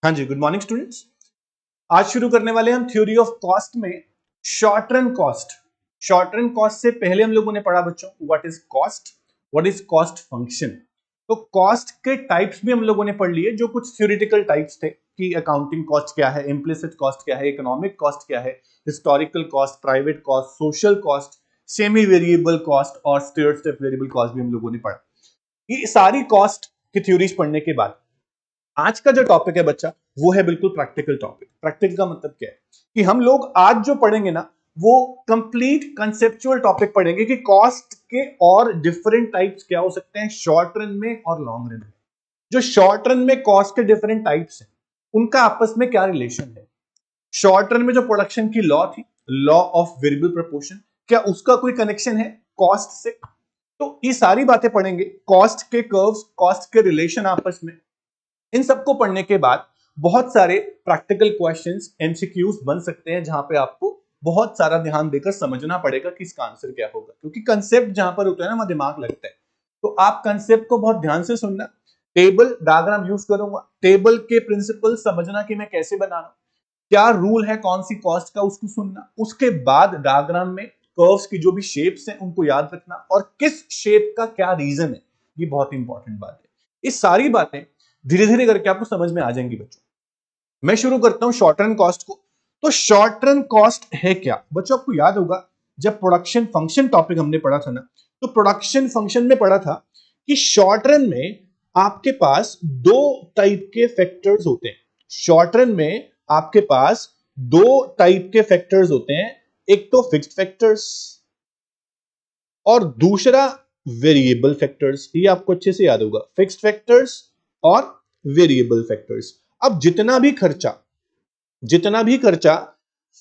हाँ जी, good morning students. आज शुरू करने वाले हम थ्योरी ऑफ कॉस्ट में short run cost. Short run cost से पहले हम लोगों ने पढ़ा बच्चों व्हाट इज कॉस्ट फंक्शन। तो कॉस्ट के टाइप्स भी हम लोगों ने पढ़ लिए, जो कुछ थ्योरेटिकल टाइप्स थे कि अकाउंटिंग कॉस्ट क्या है, इम्प्लिसिट कॉस्ट क्या है, इकोनॉमिक कॉस्ट क्या है, historical cost, private cost, social cost, semi variable cost और स्टेयर स्टेप वेरिएबल कॉस्ट भी हम लोगों ने पढ़ा। ये सारी कॉस्ट की थ्योरीज पढ़ने के बाद आज का जो टॉपिक है बच्चा, वो है बिल्कुल प्रैक्टिकल टॉपिक। प्रैक्टिकल का मतलब क्या है कि हम लोग आज जो पढ़ेंगे ना, वो कंप्लीट कंसेप्चुअल टॉपिक पढ़ेंगे कि कॉस्ट के और डिफरेंट टाइप्स क्या हो सकते हैं शॉर्ट रन में और लॉन्ग रन में। जो शॉर्ट रन में कॉस्ट के डिफरेंट टाइप्स हैं, उनका आपस में क्या रिलेशन है। शॉर्ट रन में जो प्रोडक्शन की लॉ थी, लॉ ऑफ वेरिएबल प्रोपोर्शन, क्या उसका कोई कनेक्शन है कॉस्ट से। तो ये सारी बातें पढ़ेंगे, कॉस्ट के कर्व्स, कॉस्ट के रिलेशन आपस में। इन सबको पढ़ने के बाद बहुत सारे प्रैक्टिकल क्वेश्चंस, एमसीक्यूज बन सकते हैं, जहां पे आपको बहुत सारा ध्यान देकर समझना पड़ेगा कि इसका आंसर क्या होगा, क्योंकि कंसेप्ट जहां पर होता है ना, वहां दिमाग लगता है। तो आप कंसेप्ट को बहुत ध्यान से सुनना। टेबल डायग्राम यूज करूंगा, टेबल के प्रिंसिपल समझना कि मैं कैसे बना रहा हूं, क्या रूल है कौन सी कॉस्ट का, उसको सुनना। उसके बाद डायग्राम में कर्व्स की जो भी शेप्स हैं उनको याद रखना, और किस शेप का क्या रीजन है, ये बहुत इंपॉर्टेंट बात है। ये सारी बातें धीरे धीरे करके आपको समझ में आ जाएंगी बच्चों। मैं शुरू करता हूं शॉर्ट रन कॉस्ट को। तो शॉर्ट रन कॉस्ट है क्या बच्चों, आपको याद होगा जब प्रोडक्शन फंक्शन टॉपिक हमने पढ़ा था ना, तो प्रोडक्शन फंक्शन में पढ़ा था कि शॉर्ट रन में आपके पास दो टाइप के फैक्टर्स होते हैं। शॉर्ट रन में आपके पास दो टाइप के फैक्टर्स होते हैं, एक तो फिक्स्ड फैक्टर्स और दूसरा वेरिएबल फैक्टर्स। ये आपको अच्छे से याद होगा, फिक्स्ड फैक्टर्स और वेरिएबल फैक्टर्स। अब जितना भी खर्चा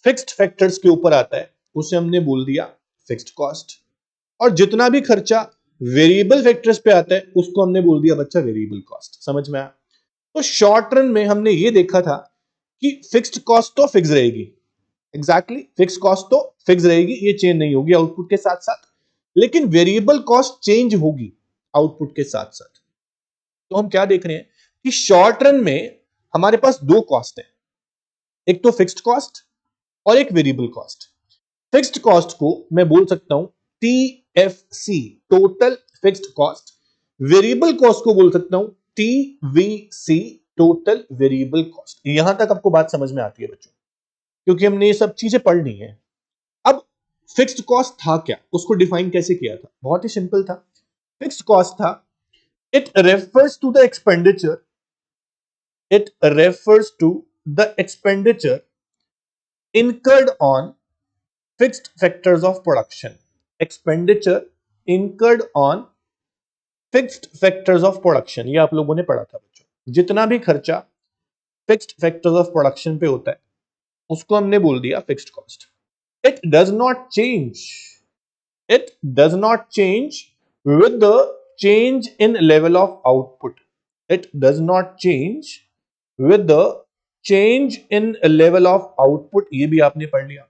फिक्स्ड फैक्टर्स के ऊपर आता है उसे हमने बोल दिया फिक्स्ड कॉस्ट, और जितना भी खर्चा वेरिएबल फैक्टर्स पे आता है उसको हमने बोल दिया बच्चा वेरिएबल कॉस्ट। समझ में आया। तो शॉर्ट रन में हमने ये देखा था कि फिक्स्ड कॉस्ट तो फिक्स रहेगी, एग्जैक्टली फिक्स कॉस्ट तो फिक्स रहेगी, ये चेंज नहीं होगी आउटपुट के साथ साथ, लेकिन वेरिएबल कॉस्ट चेंज होगी आउटपुट के साथ साथ। तो हम क्या देख रहे हैं कि शॉर्ट रन में हमारे पास दो कॉस्ट है, एक तो फिक्स्ड कॉस्ट और एक वेरिएबल कॉस्ट। फिक्स्ड कॉस्ट को मैं बोल सकता हूं TFC, total fixed cost. Variable cost को बोल सकता हूं टीवीसी, टोटल वेरिएबल कॉस्ट। यहां तक आपको बात समझ में आती है बच्चों, क्योंकि हमने ये सब चीजें पढ़ ली है। अब फिक्स्ड कॉस्ट था क्या, उसको डिफाइन कैसे किया था, बहुत ही सिंपल था। फिक्स्ड कॉस्ट था, it refers to the expenditure, it refers to the expenditure incurred on fixed factors of production. Expenditure incurred on fixed factors of production, ये आप लोगों ने पढ़ा था बच्चों। जितना भी खर्चा फिक्स्ड फैक्टर्स ऑफ प्रोडक्शन पे होता है उसको हमने बोल दिया fixed cost. It does not change, it does not change with the change in level of output. It does not change with the change in level of output, ये भी आपने पढ़ लिया।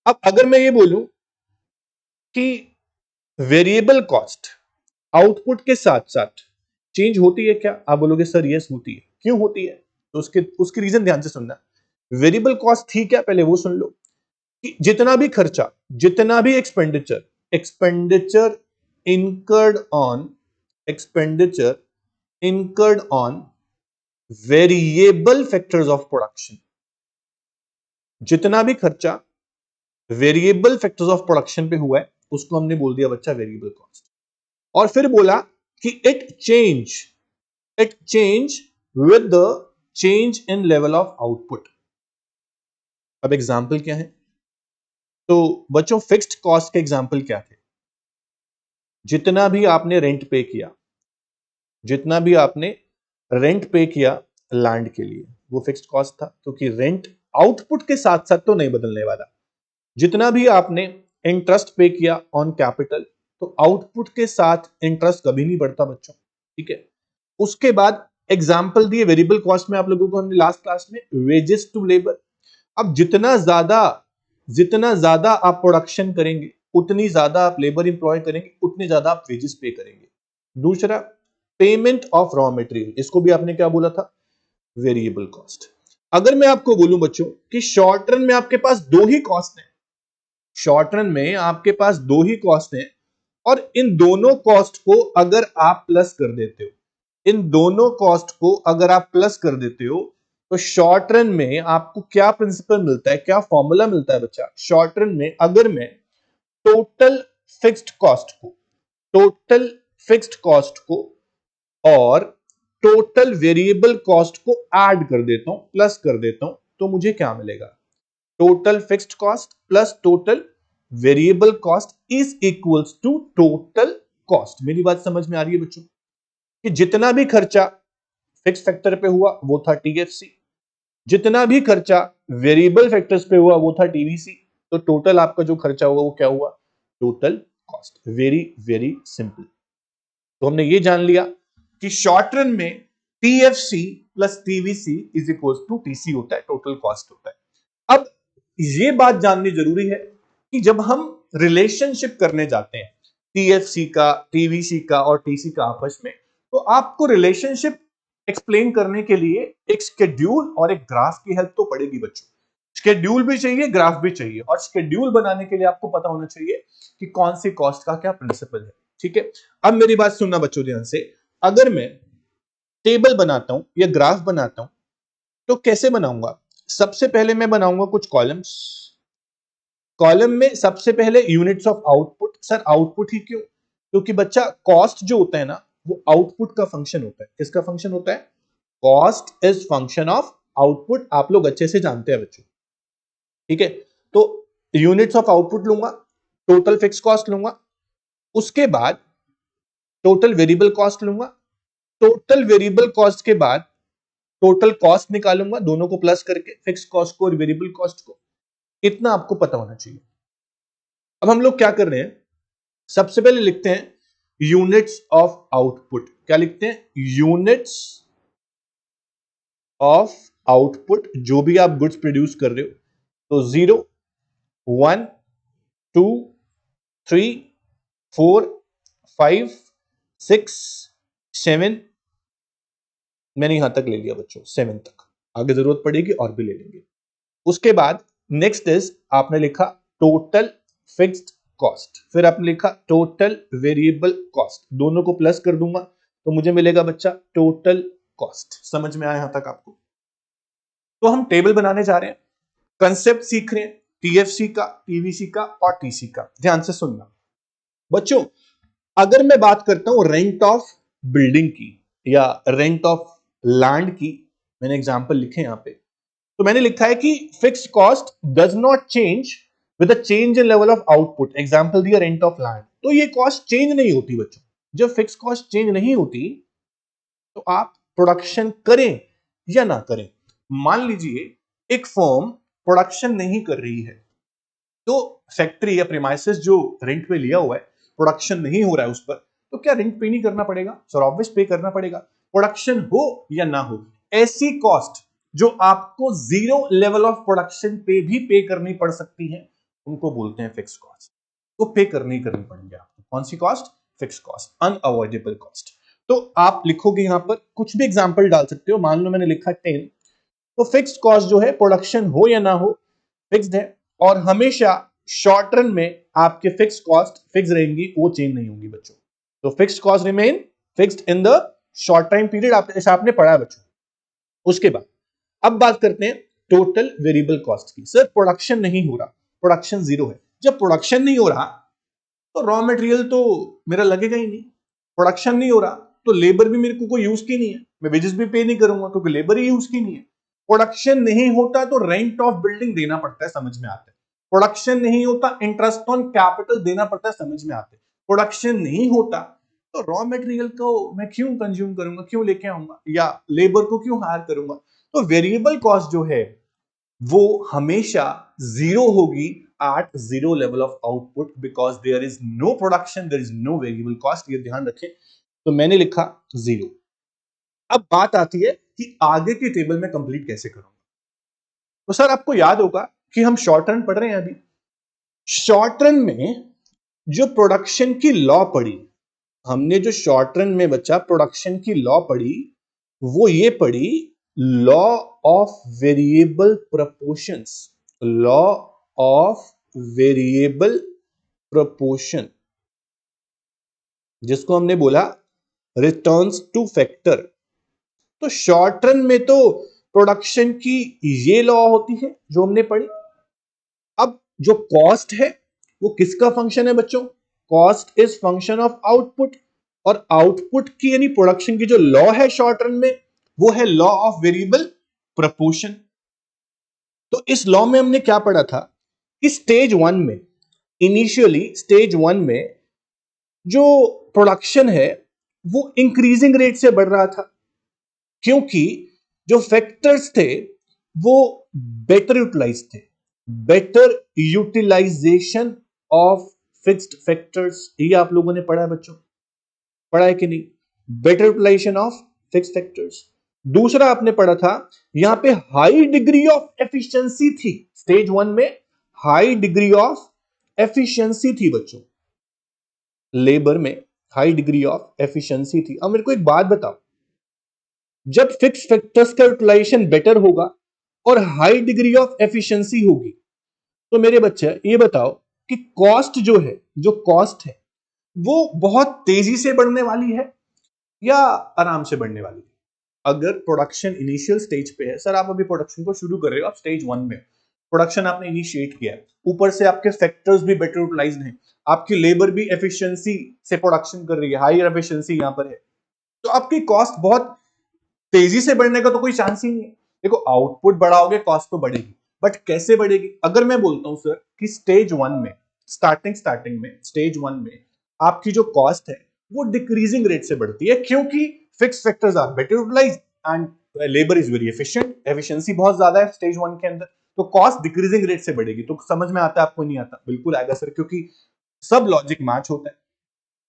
अब अगर मैं ये बोलूं कि वेरिएबल कॉस्ट आउटपुट के साथ साथ चेंज होती है क्या, आप बोलोगे सर यस होती है। क्यों होती है, तो उसके रीजन ध्यान से सुनना। वेरिएबल कॉस्ट थी क्या, पहले वो सुन लो कि जितना भी खर्चा, जितना भी expenditure incurred on expenditure incurred on variable factors of production, जितना भी खर्चा वेरिएबल फैक्टर्स ऑफ प्रोडक्शन पे हुआ है उसको हमने बोल दिया बच्चा वेरिएबल कॉस्ट। और फिर बोला कि it change with the change in level of output. अब एग्जांपल क्या है, तो बच्चों फिक्स्ड कॉस्ट के एग्जांपल क्या थे, जितना भी आपने रेंट पे किया, जितना भी आपने रेंट पे किया लैंड के लिए, वो फिक्स्ड कॉस्ट था, क्योंकि रेंट आउटपुट के साथ साथ तो नहीं बदलने वाला। जितना भी आपने इंटरेस्ट पे किया ऑन कैपिटल, तो आउटपुट के साथ इंटरेस्ट कभी नहीं बढ़ता बच्चों, ठीक है। उसके बाद एग्जांपल दिए वेरिएबल कॉस्ट में आप लोगों को हमने लास्ट क्लास में, वेजेस टू लेबर। अब जितना ज्यादा आप प्रोडक्शन करेंगे, उतनी ज्यादा आप लेबर इंप्लॉय करेंगे, उतने ज्यादा आप वेजेस पे करेंगे। दूसरा पेमेंट ऑफ रॉ मटेरियल, इसको भी आपने क्या बोला था, वेरिएबल कॉस्ट। अगर मैं आपको बोलूं बच्चों कि शॉर्ट रन में आपके पास दो ही कॉस्ट हैं, शॉर्ट रन में आपके पास दो ही कॉस्ट हैं, और इन दोनों कॉस्ट को अगर आप प्लस कर देते हो, इन दोनों कॉस्ट को अगर आप प्लस कर देते हो, तो शॉर्ट रन में आपको क्या प्रिंसिपल मिलता है, क्या फॉर्मूला मिलता है बच्चा? शॉर्ट रन में अगर मैं टोटल फिक्स्ड कॉस्ट को, टोटल फिक्स्ड कॉस्ट को और टोटल वेरिएबल कॉस्ट को ऐड कर देता हूं, प्लस कर देता हूं, तो मुझे क्या मिलेगा? Total fixed cost plus total variable cost is equals to total cost. मेरी बात समझ में आ रही है बच्चों कि जितना भी खर्चा फिक्स फैक्टर पे हुआ वो था टीएफसी, जितना भी खर्चा वेरिएबल फैक्टर्स पे हुआ वो था टीवीसी, तो टोटल आपका जो खर्चा हुआ वो क्या हुआ? Total cost. Very very simple. तो हमने ये जान लिया कि शॉर्ट रन में TFC plus TVC is equal to TC होता है, टोटल कॉस्ट होता है। अब ये बात जाननी जरूरी है कि जब हम रिलेशनशिप करने जाते हैं टीएफसी का, टीवीसी का और टीसी का आपस में, तो आपको रिलेशनशिप एक्सप्लेन करने के लिए एक शेड्यूल और एक ग्राफ की हेल्प तो पड़ेगी बच्चों। शेड्यूल भी चाहिए, ग्राफ भी चाहिए, और शेड्यूल बनाने के लिए आपको पता होना चाहिए कि कौन सी कॉस्ट का क्या प्रिंसिपल है। ठीक है, अब मेरी बात सुनना बच्चों ध्यान से। अगर मैं टेबल बनाता हूं या ग्राफ बनाता हूं तो कैसे बनाऊंगा? सबसे पहले मैं बनाऊंगा कुछ कॉलम्स। कॉलम में सबसे पहले units of output. Sir output ही क्यों? क्योंकि बच्चा कॉस्ट जो होता है ना वो आउटपुट का फंक्शन होता है। किसका फंक्शन होता है? Cost is function of output. आप लोग अच्छे से जानते हैं बच्चों। ठीक है, तो यूनिट्स ऑफ आउटपुट लूंगा, टोटल फिक्स कॉस्ट लूंगा, उसके बाद टोटल वेरिएबल कॉस्ट लूंगा, टोटल वेरिएबल कॉस्ट के बाद टोटल कॉस्ट निकालूंगा, दोनों को प्लस करके, फिक्स कॉस्ट को और वेरिएबल कॉस्ट को। इतना आपको पता होना चाहिए। अब हम लोग क्या कर रहे हैं, सबसे पहले लिखते हैं यूनिट्स ऑफ आउटपुट। क्या लिखते हैं? Units of output. जो भी आप गुड्स प्रोड्यूस कर रहे हो, तो 0 1 2 3 4 5 6 7, मैंने यहां तक ले लिया बच्चों, 7 तक। आगे जरूरत पड़ेगी और भी ले लेंगे। उसके बाद नेक्स्ट इज आपने लिखा टोटल फिक्स्ड कॉस्ट, फिर आपने लिखा टोटल वेरिएबल कॉस्ट, दोनों को प्लस कर दूंगा तो मुझे मिलेगा बच्चा टोटल कॉस्ट। समझ में आया यहां तक आपको? तो हम टेबल बनाने जा रहे हैं, कंसेप्ट सीख रहे हैं टीएफसी का, टीवीसी का और टीसी का। ध्यान से सुनना बच्चों। अगर मैं बात करता हूं रेंट ऑफ बिल्डिंग की या रेंट ऑफ लैंड की, मैंने एग्जांपल लिखे यहां पे, तो मैंने लिखा है कि fixed cost does not change with the change in level of output. Example दिया रेंट ऑफ लैंड, तो ये कॉस्ट चेंज नहीं होती बच्चों। जब फिक्स्ड कॉस्ट चेंज नहीं होती तो आप प्रोडक्शन करें या ना करें। मान लीजिए एक फर्म प्रोडक्शन नहीं कर रही है, तो फैक्ट्री या प्रीमाइसेस जो रेंट पे लिया हुआ है, प्रोडक्शन नहीं हो रहा है उस पर, तो क्या रेंट पे नहीं करना पड़ेगा? सर ऑब्वियस पे करना पड़ेगा, प्रोडक्शन हो या ना हो। ऐसी कॉस्ट जो आपको जीरो लेवल ऑफ प्रोडक्शन पे भी पे करनी पड़ सकती है, उनको बोलते हैं फिक्स कॉस्ट। तो पे करनी पड़ेंगे आपको। कौन सी cost? Fix cost, unavoidable cost. तो आप लिखोगे यहां पर, कुछ भी एग्जांपल डाल सकते हो। मान लो मैंने लिखा 10, तो फिक्स्ड कॉस्ट जो है प्रोडक्शन हो या ना हो फिक्स्ड है, और हमेशा शॉर्ट रन में आपके फिक्स्ड कॉस्ट फिक्स रहेंगी, वो चेंज नहीं होंगी बच्चों। तो fixed cost remain fixed in the short time period, आपने पढ़ा है बच्चों। उसके बाद अब बात करते हैं टोटल वेरिएबल कॉस्ट की। सर प्रोडक्शन नहीं हो रहा, प्रोडक्शन जीरो है। जब प्रोडक्शन नहीं हो रहा तो रॉ मटेरियल तो मेरा लगेगा ही नहीं। प्रोडक्शन नहीं हो रहा तो लेबर भी मेरे को कोई यूज की नहीं है, मैं वेजेस भी पे नहीं करूंगा क्योंकि लेबर ही यूज की नहीं है। प्रोडक्शन नहीं होता तो रेंट ऑफ बिल्डिंग देना पड़ता है, समझ में आता है। प्रोडक्शन नहीं होता इंटरेस्ट ऑन कैपिटल देना पड़ता है, समझ में आता है। प्रोडक्शन नहीं होता तो रॉ मटेरियल को मैं क्यों कंज्यूम करूंगा, क्यों लेके आऊंगा, या लेबर को क्यों हायर करूंगा। तो वेरिएबल कॉस्ट जो है वो हमेशा जीरो होगी at zero level of output because there is no production, there is no variable cost। ये ध्यान रखें। तो मैंने लिखा जीरो। अब बात आती है कि आगे की टेबल में कंप्लीट कैसे करूंगा। तो सर आपको याद होगा कि हम शॉर्ट रन पढ़ रहे हैं अभी। शॉर्ट रन में जो प्रोडक्शन की लॉ पढ़ी, हमने जो शॉर्ट रन में बच्चा प्रोडक्शन की लॉ पढ़ी, वो ये पढ़ी law of variable proportions, law of variable proportion, जिसको हमने बोला रिटर्न्स टू फैक्टर। तो शॉर्ट रन में तो प्रोडक्शन की ये लॉ होती है जो हमने पढ़ी। अब जो कॉस्ट है वो किसका फंक्शन है बच्चों? Cost is function of output, और आउटपुट की यानी प्रोडक्शन की जो लॉ है शॉर्ट रन में वो है लॉ ऑफ वेरिएबल प्रपोर्शन। तो इस लॉ में हमने क्या पढ़ा था कि स्टेज वन में, इनिशियली स्टेज वन में जो प्रोडक्शन है वो इंक्रीजिंग रेट से बढ़ रहा था, क्योंकि जो फैक्टर्स थे वो बेटर यूटिलाइज थे। Better utilisation of fixed factors, ये आप लोगों ने पढ़ा है बच्चों, पढ़ा है कि नहीं? Better utilisation of fixed factors. दूसरा आपने पढ़ा था यहां पे हाई डिग्री ऑफ एफिशिएंसी थी, स्टेज वन में हाई डिग्री ऑफ एफिशिएंसी थी बच्चों, लेबर में हाई डिग्री ऑफ एफिशिएंसी थी। अब मेरे को एक बात बताओ, जब फिक्स फैक्टर्स का यूटिलाइजेशन बेटर होगा और हाई डिग्री ऑफ एफिशिएंसी होगी, तो मेरे बच्चे ये बताओ कि कॉस्ट जो है, जो कॉस्ट है वो बहुत तेजी से बढ़ने वाली है या आराम से बढ़ने वाली है? अगर प्रोडक्शन इनिशियल स्टेज पे है, सर आप अभी प्रोडक्शन को शुरू कर रहे हो, आप स्टेज वन में प्रोडक्शन आपने इनिशिएट किया है, ऊपर से आपके फैक्टर्स भी बेटर यूटिलाइज्ड हैं, आपकी लेबर भी एफिशिएंसी से प्रोडक्शन कर रही है, हाई एफिशिएंसी यहां पर है, तो आपकी कॉस्ट बहुत तेजी से बढ़ने का तो कोई चांस ही नहीं है। देखो आउटपुट बढ़ाओगे कॉस्ट तो बढ़ेगी, बट कैसे बढ़ेगी? अगर मैं बोलता हूं सर कि स्टेज वन में, स्टार्टिंग में स्टेज वन में आपकी जो कॉस्ट है वो डिक्रीजिंग रेट से बढ़ती है, क्योंकि fixed factors are better utilised and labour is very efficient, efficiency बहुत ज्यादा है स्टेज वन के अंदर, तो कॉस्ट डिक्रीजिंग रेट से बढ़ेगी। तो समझ में आता है आपको? नहीं आता? बिल्कुल आएगा सर, क्योंकि सब लॉजिक मैच होता है।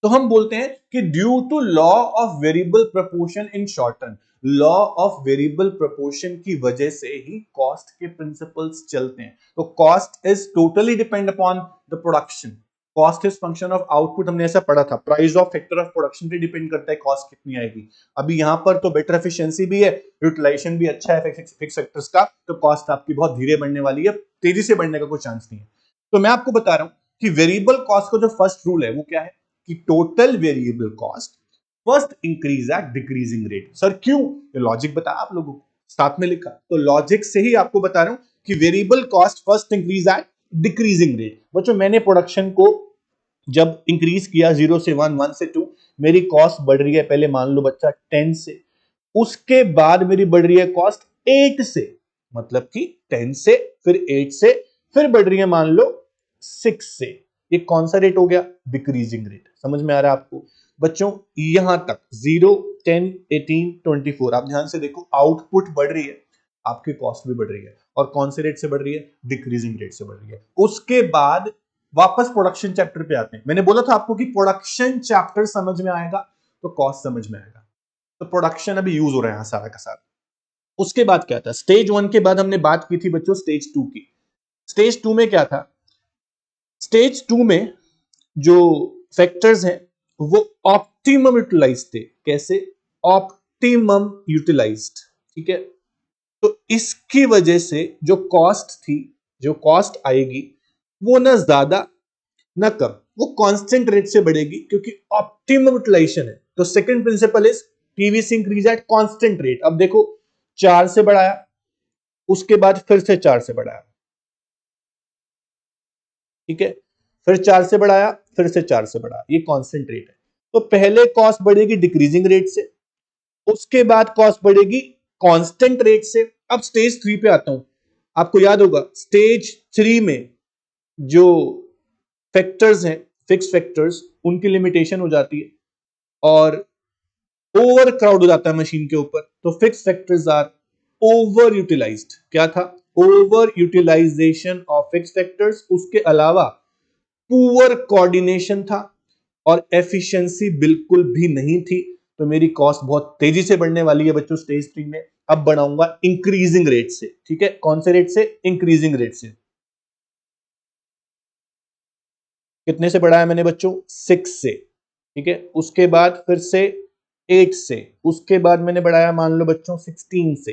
तो हम बोलते हैं कि due to law of variable proportion in short term, law of variable proportion की वजह से ही कॉस्ट के प्रिंसिपल्स चलते हैं। तो cost is totally depend upon the production, cost is function of output, हमने ऐसा पढ़ा था। Price of factor of production पे डिपेंड करता है कॉस्ट कितनी आएगी। अभी यहां पर तो बेटर एफिशिएंसी भी है, यूटिलाइजेशन भी अच्छा है फिक्स फैक्टर्स का, तो कॉस्ट आपकी बहुत धीरे बढ़ने वाली है, तेजी से बढ़ने का कोई चांस नहीं है। तो मैं आपको बता रहा हूं कि वेरिएबल कॉस्ट का जो फर्स्ट रूल है वो क्या है कि total variable cost first increase at decreasing rate. Sir क्यों? ये लॉजिक बताया आप लोगों को, साथ में लिखा, तो लॉजिक से ही आपको बता रहा हूं कि variable cost first increase at decreasing rate. बच्चों मैंने प्रोडक्शन को जब इंक्रीज किया 0 से 1, 1 से 2, मेरी कॉस्ट बढ़ रही है, पहले मान लो बच्चा 10 से, उसके बाद मेरी बढ़ रही है कॉस्ट 8 से, मतलब कि 10 से फिर 8 से फिर बढ़ रही है मान लो 6 से। ये कौन सा रेट हो गया? Decreasing rate. समझ में आ रहा है आपको बच्चों? यहां तक 0, 10, 18, 24, आप ध्यान से देखो, आउटपुट बढ़ रही है, आपकी कॉस्ट भी बढ़ रही है, और कौन से रेट से बढ़ रही है? डिक्रीजिंग रेट से बढ़ रही है। उसके बाद वापस प्रोडक्शन चैप्टर पे आते हैं। मैंने बोला था आपको कि प्रोडक्शन चैप्टर समझ में आएगा तो कॉस्ट समझ में आएगा। तो प्रोडक्शन अभी यूज हो रहा है सारा का सारा। उसके बाद क्या था? स्टेज वन के बाद हमने बात की थी बच्चों स्टेज टू की। स्टेज टू में क्या था? स्टेज टू में जो फैक्टर्स हैं वो ऑप्टिमम यूटिलाइज थे। कैसे? ऑप्टिमम यूटिलाइज्ड, ठीक है। तो इसकी वजह से जो कॉस्ट थी, जो कॉस्ट आएगी वो ना ज्यादा ना कम, वो कांस्टेंट रेट से बढ़ेगी, क्योंकि ऑप्टिमम यूटिलाइजेशन है। तो second principle is PVC increase at constant rate. अब देखो 4 से बढ़ाया, उसके बाद फिर से 4 से बढ़ाया, ठीक है, फिर 4 से बढ़ाया, फिर से 4 से बढ़ाया, ये कांस्टेंट रेट है। तो पहले कॉस्ट बढ़ेगी डिक्रीजिंग रेट से, उसके बाद कॉस्ट बढ़ेगी कांस्टेंट रेट से। अब स्टेज 3 पे आता हूं। आपको याद होगा स्टेज 3 में जो फैक्टर्स हैं, फिक्स फैक्टर्स, उनकी लिमिटेशन हो जाती है और ओवर क्राउड हो जाता है मशीन के ऊपर, तो fix factors are over utilised. क्या था? Over utilisation of fix factors. उसके अलावा पुअर कोऑर्डिनेशन था और एफिशिएंसी बिल्कुल भी नहीं थी। तो मेरी कॉस्ट बहुत तेजी से बढ़ने वाली है बच्चों स्टेज 3 में। अब बढ़ाऊंगा इंक्रीजिंग रेट से, ठीक है। कौन से रेट से? इंक्रीजिंग रेट से। कितने से बढ़ाया मैंने बच्चों? 6 से, ठीक है। उसके बाद फिर से 8 से, उसके बाद मैंने बढ़ाया मान लो बच्चों 16 से,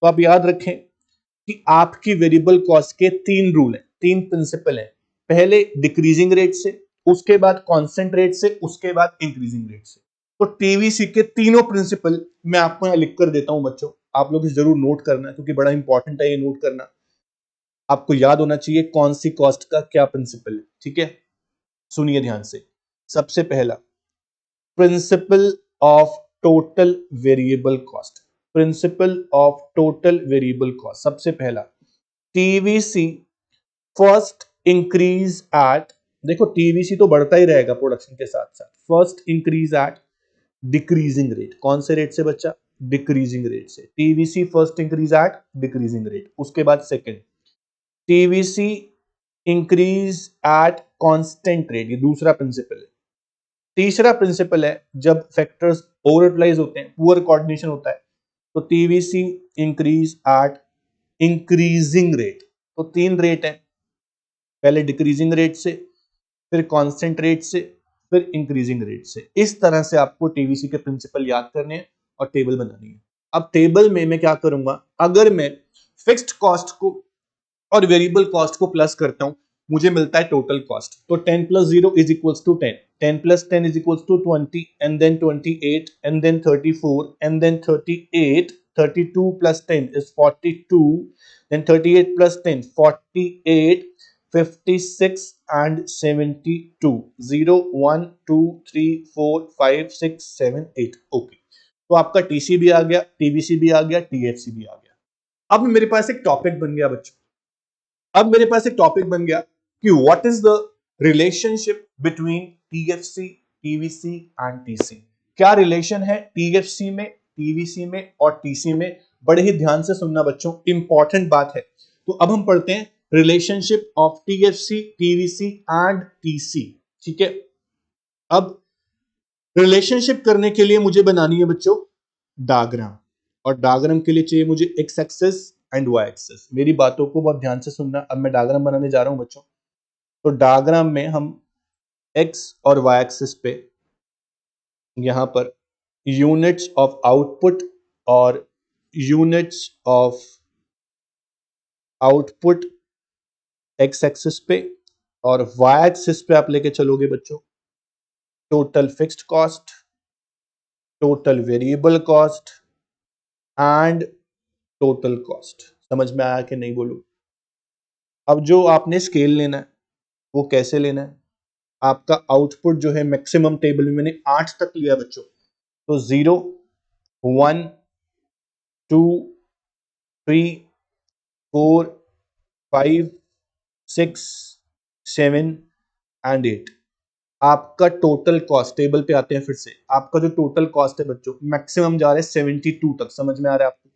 तो आप याद रखें कि आपकी वेरिएबल कॉस्ट के 3 रूल हैं, 3 प्रिंसिपल हैं। पहले डिक्रीजिंग रेट से, उसके बाद कांस्टेंट रेट से, उसके बाद इंक्रीजिंग रेट से। तो टीवीसी के तीनों प्रिंसिपल मैं आपको यहां लिख कर देता हूं बच्चों, आप लोग जरूर नोट करना क्योंकि बड़ा इंपॉर्टेंट है ये नोट करना। आपको याद होना चाहिए कौन सी कॉस्ट का क्या प्रिंसिपल है, ठीक है। सुनिए ध्यान से। सबसे पहला principle of total variable cost, principle of total variable cost, सबसे पहला टीवीसी फर्स्ट इंक्रीज एट, देखो टीवीसी तो बढ़ता ही रहेगा प्रोडक्शन के साथ साथ, first increase at decreasing rate. कौन से रेट से बच्चा? डिक्रीजिंग रेट से। TVC first increase at decreasing rate. उसके बाद second TVC increase at constant rate, ये दूसरा प्रिंसिपल है। तीसरा प्रिंसिपल है जब फैक्टर्स ओवर यूटिलाइज होते हैं, पुअर कोऑर्डिनेशन होता है, तो TVC increase at increasing rate. तो 3 रेट है, पहले डिक्रीजिंग रेट से, फिर कांस्टेंट रेट से, फिर इंक्रीजिंग रेट से। इस तरह से आपको टीवीसी के प्रिंसिपल याद करने हैं और टेबल बनानी है। अब टेबल में मैं क्या करूंगा, अगर मैं फिक्स्ड कॉस्ट को और वेरिएबल कॉस्ट को प्लस करता हूं, मुझे मिलता है टोटल कॉस्ट। तो 10 plus 0 is equals to 10, 10 plus 10 is equals to 20 and then 28 and then 34 and then 38, 32 plus 10 is 42, then 38 plus 10 48, 56 and 72, 0 1 2 3 4 5 6 7 8। Okay, तो आपका टीसी भी आ गया, टीवीसी भी आ गया, टीएफसी भी आ गया। अब मेरे पास एक टॉपिक बन गया बच्चों, अब मेरे पास एक टॉपिक बन गया कि what is the relationship between TFC, TVC and TC. क्या रिलेशन है टीएफसी में, टीवीसी में और टीसी में? बड़े ही ध्यान से सुनना बच्चों, इंपॉर्टेंट बात है। तो अब हम पढ़ते हैं relationship of TFC, TVC and TC, ठीक है। अब रिलेशनशिप करने के लिए मुझे बनानी है बच्चों डायग्राम, और डायग्राम के लिए चाहिए मुझे X axis and Y axis. मेरी बातों को बहुत ध्यान से सुनना। अब मैं डायग्राम बनाने जा रहा हूं बच्चों। तो डायग्राम में हम एक्स और वाई एक्सिस पे यहां पर यूनिट्स ऑफ आउटपुट और units of output x axis पे, और वाई एक्सिस पे आप लेके चलोगे बच्चों total fixed cost, total variable cost and total cost. समझ में आया कि नहीं बोलूं? अब जो आपने स्केल लेना है वो कैसे लेना है? आपका आउटपुट जो है मैक्सिमम टेबल में मैंने 8 तक लिया बच्चों, तो 0 1 2 3 4 5 6 7 एंड 8। आपका टोटल कॉस्ट, टेबल पे आते हैं फिर से, आपका जो टोटल कॉस्ट है बच्चों मैक्सिमम जा रहा है 72 तक। समझ में आ रहा है आपको?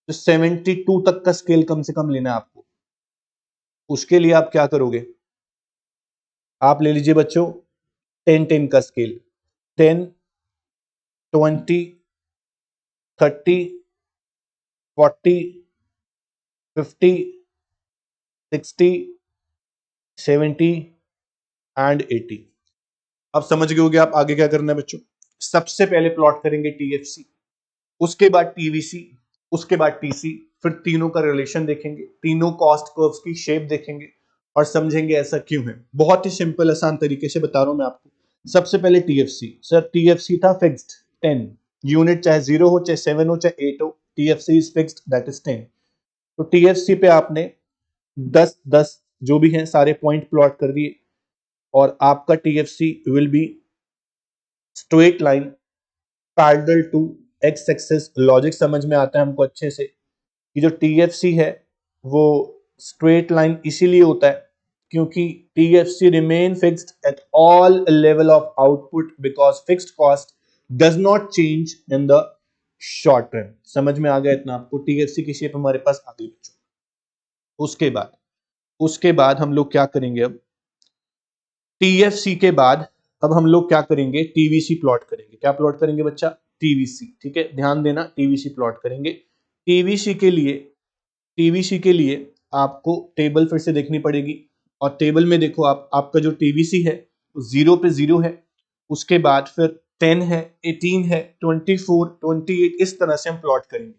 तो 72 तक का स्केल कम से कम लेना है आपको। उसके लिए आप क्या करोगे, आप ले लीजिए बच्चों 10-10 का स्केल, 10 20 30 40 50 60 70 एंड 80। अब समझ गए होगे आप आगे क्या करना है बच्चों। सबसे पहले प्लॉट करेंगे टीएफसी, उसके बाद टीवीसी, उसके बाद टीसी, फिर तीनों का रिलेशन देखेंगे, तीनों कॉस्ट कर्व्स की शेप देखेंगे और समझेंगे ऐसा क्यों है। बहुत ही सिंपल आसान तरीके से बता रहा हूं मैं आपको। सबसे पहले टीएफसी, सर टीएफसी था फिक्स्ड 10 यूनिट, चाहे 0 हो चाहे 7 हो चाहे 8 हो, TFC is fixed that is 10। तो टीएफसी पे आपने 10-10 जो भी हैं सारे पॉइंट प्लॉट कर दिए, और आपका TFC will be straight line parallel to X axis. Logic समझ में आता है हमको अच्छे से कि जो टीएफसी है वो स्ट्रेट लाइन इसीलिए होता है क्योंकि TFC remain fixed at all level of output because fixed cost does not change in the short run. समझ में आ गया इतना आपको? टीएफसी की शेप हमारे पास आ गई। उसके बाद हम लोग क्या करेंगे, अब टीएफसी के बाद अब हम लोग क्या करेंगे, टीवीसी प्लॉट करेंगे। क्या प्लॉट करेंगे बच्चा? टीवीसी, ठीक है, ध्यान देना, टीवीसी प्लॉट करेंगे। टीवीसी के लिए, टीवीसी के लिए आपको टेबल फिर से देखनी पड़ेगी, और टेबल में देखो आप, आपका जो टीवीसी है 0 पे 0 है, उसके बाद फिर 10 है, 18 है, 24 28, इस तरह से हम प्लॉट करेंगे।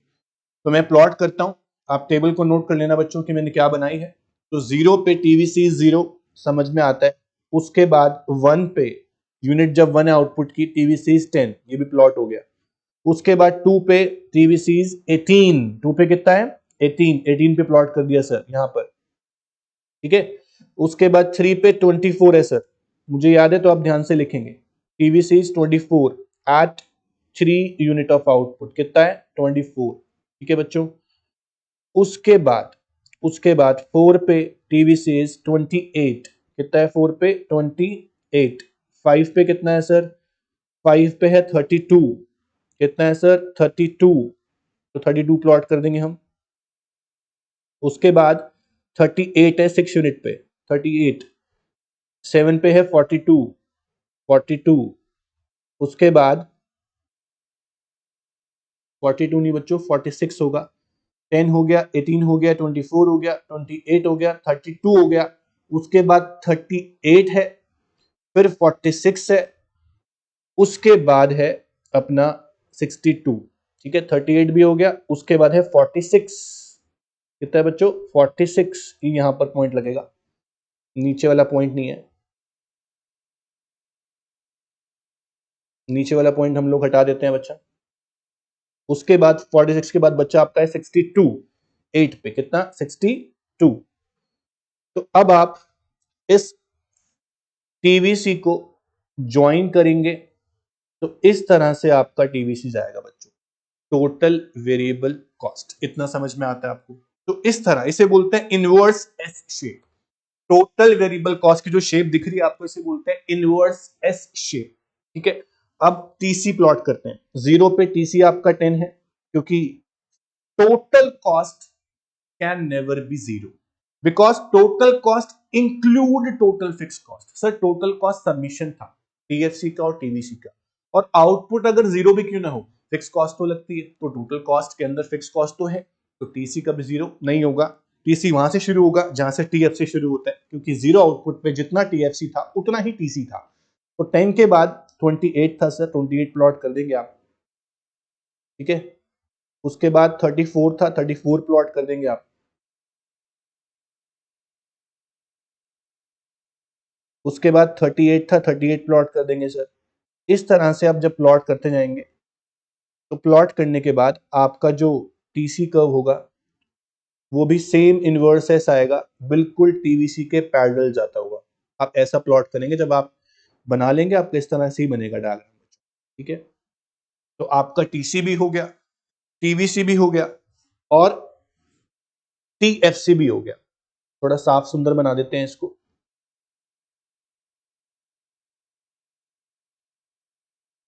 तो मैं प्लॉट करता हूं, आप टेबल को नोट कर लेना बच्चों कि मैंने क्या बनाई है। तो 0 पे टीवीसी 0 समझ में आता है, उसके बाद 1 पे यूनिट जब 1 है आउटपुट की, टीवीसी 10, ये भी प्लॉट हो गया। उसके बाद 2 पे टीवीसी 18, 2 पे कितना है 18, 18 पे प्लॉट कर दिया सर यहां पर, ठीक है। उसके बाद 3 पे 24 है सर, मुझे याद है तो आप ध्यान से लिखेंगे, TVC 24 at 3 unit of output कितना है 24, ठीक है बच्चों। उसके बाद 4 पे टीवीसी 28, कितना है 4 पे 28, 5 पे कितना है सर, 5 पे है 32, कितना है सर 32, तो 32 प्लॉट कर देंगे हम। उसके बाद 38 है 6 यूनिट पे, 38, 7 पे है 42, 42, उसके बाद 42 नहीं बच्चों 46 होगा, 10 हो गया, 18 हो गया, 24 हो गया, 28 हो गया, 32 हो गया, उसके बाद 38 है, फिर 46 है, उसके बाद है अपना 62, ठीक है 38 भी हो गया, उसके बाद है 46, कितना है बच्चों 46, यहां पर पॉइंट लगेगा, नीचे वाला पॉइंट नहीं है, नीचे वाला पॉइंट हम लोग हटा देते हैं बच्चा। उसके बाद 46 के बाद बच्चा आपका है 62, 8 पे कितना 62। तो अब आप इस टीवीसी को ज्वाइन करेंगे तो इस तरह से आपका टीवीसी जाएगा बच्चों, टोटल वेरिएबल कॉस्ट, इतना समझ में आता है आपको। तो इस तरह इसे बोलते हैं inverse S shape, total variable cost की जो शेप दिख रही है आपको इसे बोलते हैं इनवर्स एस शेप, ठीक है। अब टीसी प्लॉट करते हैं, 0 पे टीसी आपका 10 है, क्योंकि total cost can never be 0 because total cost include total fix cost. Sir total cost submission था टीएफसी का और टीवीसी का, और आउटपुट अगर 0 भी क्यों ना हो फिक्स कॉस्ट तो लगती है, तो टोटल कॉस्ट के अंदर फिक्स कॉस्ट तो है, तो टीसी का भी 0 नहीं होगा, टीसी वहां से शुरू होगा जहां से टीएफसी शुरू होता है, क्योंकि 0 आउटपुट पे जितना टीएफसी था उतना ही टीसी था। तो 10 के बाद 28 था सर, 28 प्लॉट कर देंगे आप, ठीक है। उसके बाद 34 था, 34 प्लॉट कर देंगे आप। उसके बाद 38 था, 38 प्लॉट कर देंगे सर। इस तरह से आप जब प्लॉट करते जाएंगे तो प्लॉट करने के बाद आपका जो टीसी कर्व होगा वो भी सेम इनवर्स एस आएगा, बिल्कुल टीवीसी के पैरेलल जाता हुआ। आप ऐसा प्लॉट करेंगे, जब आप बना लेंगे आपका इस तरह से ही बनेगा डायग्राम, ठीक है। तो आपका टीसी भी हो गया, टीवीसी भी हो गया और टीएफसी भी हो गया। थोड़ा साफ सुंदर बना देते हैं इसको,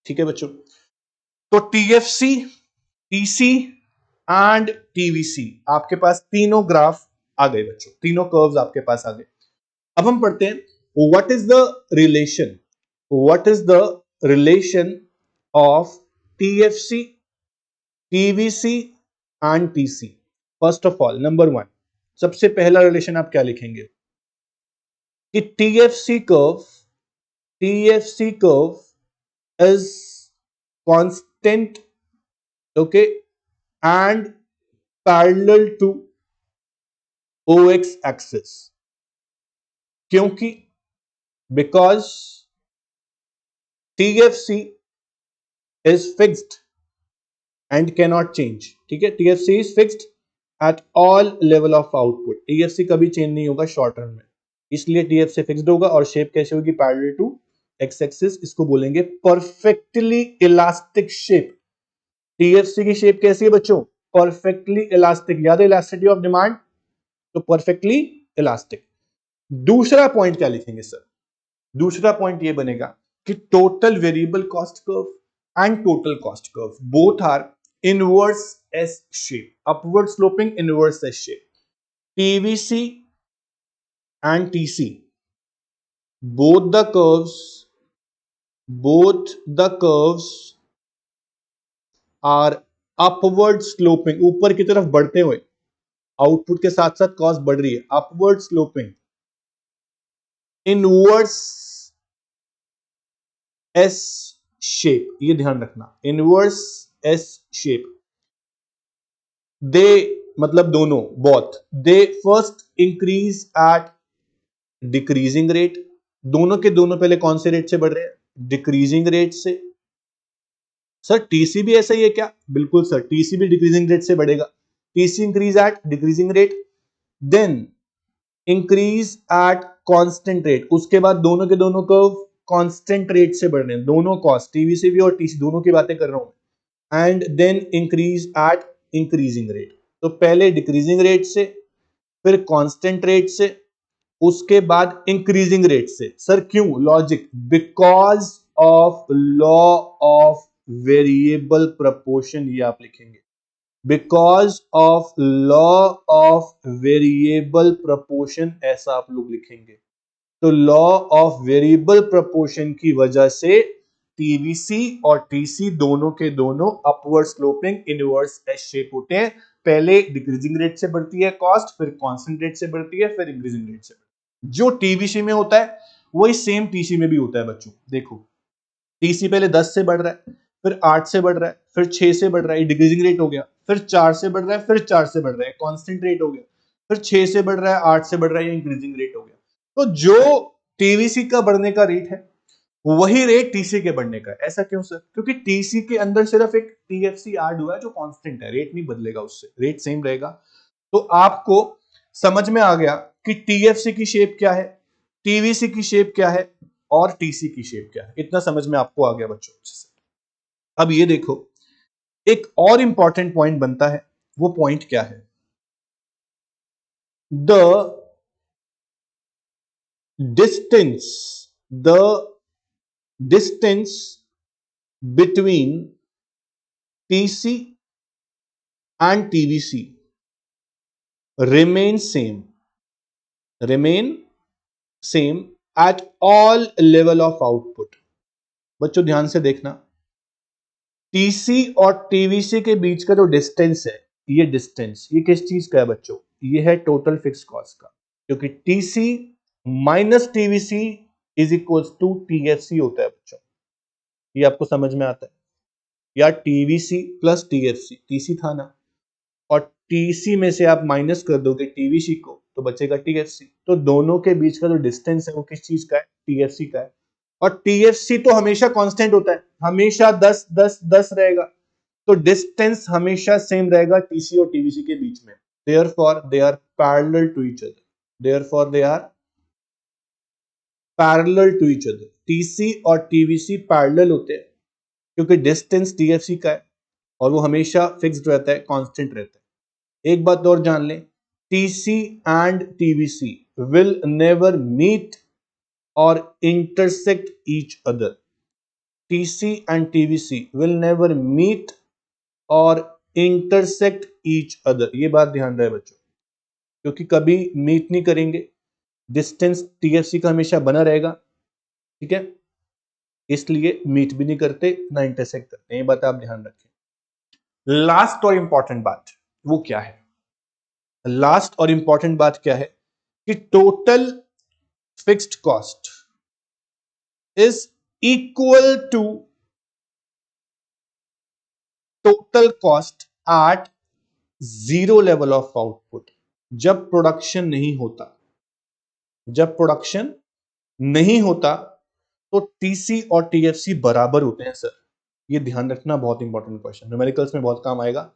ठीक है बच्चों। तो टीएफसी, टीसी एंड टीवीसी आपके पास तीनों ग्राफ आ गए बच्चों, तीनों कर्व्स आपके पास आ गए। अब हम पढ़ते हैं what is the relation, what is the relation of TFC, TVC and TC. First of all number 1, सबसे पहला रिलेशन आप क्या लिखेंगे कि TFC curve is constant, okay, and parallel to OX axis, क्योंकि because TFC is fixed and cannot change, ठीक है। TFC is fixed at all level of output, TFC कभी चेंज नहीं होगा शॉर्ट रन में, इसलिए TFC फिक्स्ड होगा। और शेप कैसे होगी पैरेलल टू एक्स एक्सिस, इसको बोलेंगे परफेक्टली इलास्टिक शेप। TFC की शेप कैसी है बच्चों, परफेक्टली इलास्टिक, याद है इलास्टिसिटी ऑफ डिमांड, तो परफेक्टली इलास्टिक। दूसरा पॉइंट क्या लिखेंगे सर, दूसरा पॉइंट ये बनेगा कि total variable cost curve and total cost curve both are inverse S shape, upward sloping inverse S shape. TVC and TC both the curves, both the curves are upward sloping, ऊपर की तरफ बढ़ते हुए, output के साथ साथ cost बढ़ रही है, upward sloping inverse S shape, ये ध्यान रखना, इनवर्स एस शेप। दे मतलब दोनों, both, they first increase at decreasing rate. दोनों के दोनों पहले कौन से रेट से बढ़ रहे हैं? डिक्रीजिंग रेट से। सर टीसी भी ऐसा ही है क्या? बिल्कुल सर, टीसी भी डिक्रीजिंग रेट से बढ़ेगा। TC increase at decreasing rate, then increase at constant rate. उसके बाद दोनों के दोनों कर्व कांस्टेंट रेट से बढ़ रहे हैं, दोनों कॉस्ट, टीवीसी भी और टीसी दोनों की बातें कर रहा हूं। And then increase at increasing rate. तो पहले डिक्रीजिंग रेट से, फिर कांस्टेंट रेट से, उसके बाद इंक्रीजिंग रेट से। सर क्यों? Logic, because of law of variable proportion, ये आप लिखेंगे, because of law of variable proportion, ऐसा आप लोग लिखेंगे। तो लॉ ऑफ वेरिएबल प्रपोर्शन की वजह से टीवीसी और टीसी दोनों के दोनों upward sloping inverse S shape होते हैं। पहले डिक्रीजिंग रेट से बढ़ती है कॉस्ट, फिर कांस्टेंट रेट से बढ़ती है, फिर इंक्रीजिंग रेट से। जो टीवीसी में होता है वही सेम टीसी में भी होता है बच्चों। देखो टीसी पहले 10 से बढ़ रहा है, फिर 8 से बढ़ रहा है, फिर 6 से बढ़ रहा है, डिक्रीजिंग रेट हो गया, फिर 4 से बढ़ रहा है, फिर 4 से बढ़ रहा है, कांस्टेंट रेट हो गया, फिर 6 से बढ़ रहा है, 8 से बढ़ रहा है, इंक्रीजिंग रेट हो गया। तो जो टीवीसी का बढ़ने का रेट है वही रेट टीसी के बढ़ने का है। ऐसा क्यों सर? क्योंकि टीसी के अंदर सिर्फ एक टीएफसी ऐड हुआ है जो कांस्टेंट है, रेट नहीं बदलेगा, उससे रेट सेम रहेगा। तो आपको समझ में आ गया कि टीएफसी की शेप क्या है, टीवीसी की शेप क्या है और टीसी की शेप क्या है। इतना समझ में आपको आ गया बच्चों? अब ये देखो, एक और इंपॉर्टेंट पॉइंट बनता है। वो पॉइंट क्या है? The distance, the distance between TC and TVC remain same, remain same at all level of output। बच्चों ध्यान से देखना, टीसी और टीवीसी के बीच का जो डिस्टेंस है, ये डिस्टेंस, ये किस चीज का है बच्चों? ये है टोटल फिक्स कॉस्ट का। क्योंकि TC minus TVC is equal to TFC होता है बच्चों। ये आपको समझ में आता है? या टीवीसी प्लस टीएफसी, टीसी था ना, और टीसी में से आप माइनस कर दोगे टीवीसी को तो बचेगा टीएफसी। तो दोनों के बीच का जो डिस्टेंस है वो किस चीज का है? टीएफसी का है। और टीएफसी तो हमेशा कांस्टेंट होता है, हमेशा 10 10 10 रहेगा। तो डिस्टेंस हमेशा सेम रहेगा टीसी और टीवीसी के बीच में। Therefore they are parallel to each other, therefore they are parallel to each other. TC और टीवीसी पैरेलल होते हैं क्योंकि डिस्टेंस टीएफसी का है और वो हमेशा फिक्स्ड रहता है, कांस्टेंट रहता है। एक बात और जान लें, TC and TVC will never meet और intersect each other. TC and TVC will never meet और इंटरसेक्ट ईच अदर। ये बात ध्यान रहे बच्चों, क्योंकि कभी मीट नहीं करेंगे, डिस्टेंस टीएफसी का हमेशा बना रहेगा, ठीक है, इसलिए मीट भी नहीं करते ना इंटरसेक्ट करते। ये बात आप ध्यान रखें। लास्ट और इंपॉर्टेंट बात वो क्या है? लास्ट और इंपॉर्टेंट बात क्या है कि total fixed cost is equal to total cost at zero level of output. जब प्रोडक्शन नहीं होता, जब प्रोडक्शन नहीं होता तो टीसी और टीएफसी बराबर होते हैं सर। ये ध्यान रखना, बहुत इंपॉर्टेंट क्वेश्चन, न्यूमेरिकल्स में बहुत काम आएगा।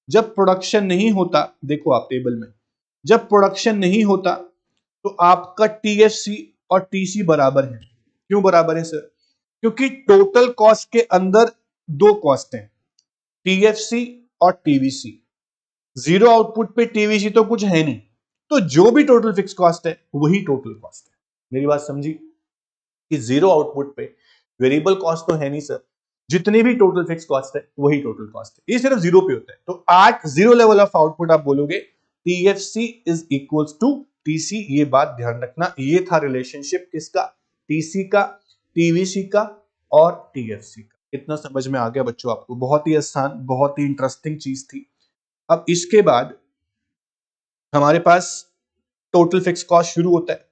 जब प्रोडक्शन नहीं होता, देखो आप टेबल में, जब प्रोडक्शन नहीं होता तो आपका टीएफसी और टीसी बराबर है। क्यों बराबर है सर? क्योंकि टोटल कॉस्ट के अंदर दो कॉस्ट हैं, टीएफसी और टीवीसी। जीरो आउटपुट पे टीवीसी तो कुछ है नहीं, तो जो भी टोटल फिक्स कॉस्ट है वही टोटल कॉस्ट है। मेरी बात समझी कि जीरो आउटपुट पे वेरिएबल कॉस्ट तो है नहीं सर, जितनी भी टोटल फिक्स कॉस्ट है वही टोटल कॉस्ट है, ये सिर्फ जीरो पे होता है। तो at zero level of output आप बोलोगे TFC is equals to TC. ये बात ध्यान रखना। ये था रिलेशनशिप किसका? टीसी का, टीवीसी का और टीएफसी का। इतना समझ में आ गया बच्चों आपको? बहुत ही आसान, बहुत ही इंटरेस्टिंग चीज थी। अब इसके बाद हमारे पास टोटल फिक्स कॉस्ट शुरू होता है,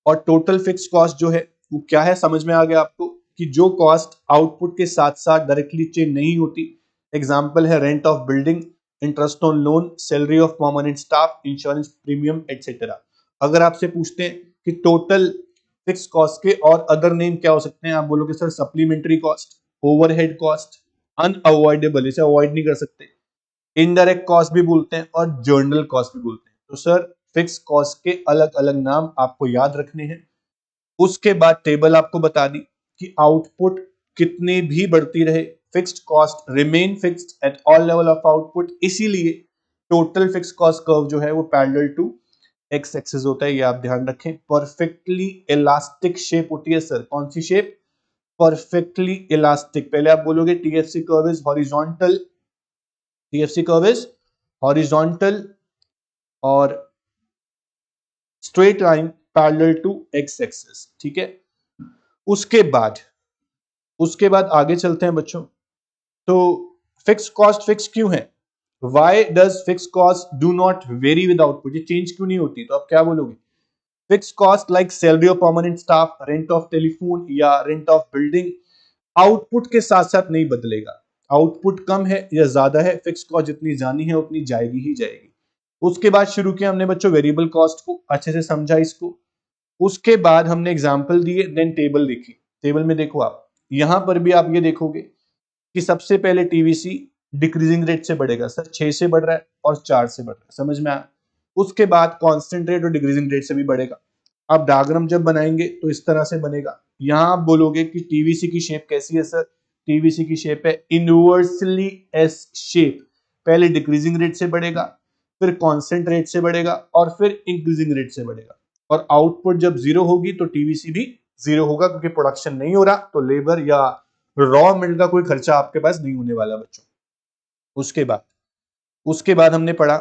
और टोटल फिक्स कॉस्ट जो है वो क्या है, समझ में आ गया आपको कि जो कॉस्ट आउटपुट के साथ साथ डायरेक्टली चेंज नहीं होती। एग्जांपल है rent of building, interest on loan, salary of permanent staff, insurance premium etcetera. अगर आपसे पूछते हैं कि टोटल फिक्स कॉस्ट के और अदर नेम क्या हो सकते हैं, आप बोलोगे sir supplementary cost, overhead cost, unavoidable, इसे अवॉइड नहीं कर सकते, इनडायरेक्ट कॉस्ट भी बोलते हैं और जर्नल कॉस्ट भी बोलते हैं। तो सर फिक्स कॉस्ट के अलग अलग नाम आपको याद रखने हैं। उसके बाद टेबल आपको बता दी कि आउटपुट कितनी भी बढ़ती रहे, fixed cost remain fixed at all level of output, इसीलिए टोटल फिक्स कॉस्ट कर्व जो है वो पैरेलल टू एक्स एक्सिस होता है, ये आप ध्यान रखें। परफेक्टली इलास्टिक शेप होती है सर, कौन सी शेप? Perfectly elastic. पहले आप बोलोगे TFC curve is horizontal, TFC curve is horizontal और straight line parallel to X axis, ठीक है। उसके बाद आगे चलते हैं बच्चों। तो फिक्स कॉस्ट फिक्स क्यों है? Why does fix cost do not very with output, ये चेंज क्यों नहीं होती? तो आप क्या बोलोगे? Fix cost like salary of permanent staff, rent of telephone या रेंट ऑफ बिल्डिंग आउटपुट के साथ साथ नहीं बदलेगा। आउटपुट कम है या ज्यादा है, फिक्स कॉस्ट जितनी जानी है उतनी जाएगी ही जाएगी। उसके बाद शुरू किया हमने बच्चों वेरिएबल कॉस्ट को, अच्छे से समझा इसको। उसके बाद हमने एग्जाम्पल दिए, देन टेबल देखी। टेबल में देखो आप, यहां पर भी आप ये देखोगे कि सबसे पहले टीवीसी डिक्रीजिंग रेट से बढ़ेगा सर, 6 से बढ़ रहा है और 4 से बढ़ रहा है, समझ में आया। उसके बाद कांस्टेंट रेट और डिक्रीजिंग रेट से भी बढ़ेगा। आप डायग्राम जब बनाएंगे तो इस तरह से बनेगा। यहां आप बोलोगे कि टीवीसी की शेप कैसी है सर? टीवीसी की शेप है इनवर्सली एस शेप, पहले डिक्रीजिंग रेट से बढ़ेगा, फिर कांस्टेंट रेट से बढ़ेगा और फिर इंक्रीजिंग रेट से बढ़ेगा। और आउटपुट जब जीरो होगी तो टीवीसी भी जीरो होगा, क्योंकि प्रोडक्शन नहीं हो रहा तो लेबर या रॉ मिल का कोई खर्चा आपके पास नहीं होने वाला बच्चों। उसके बाद हमने पढ़ा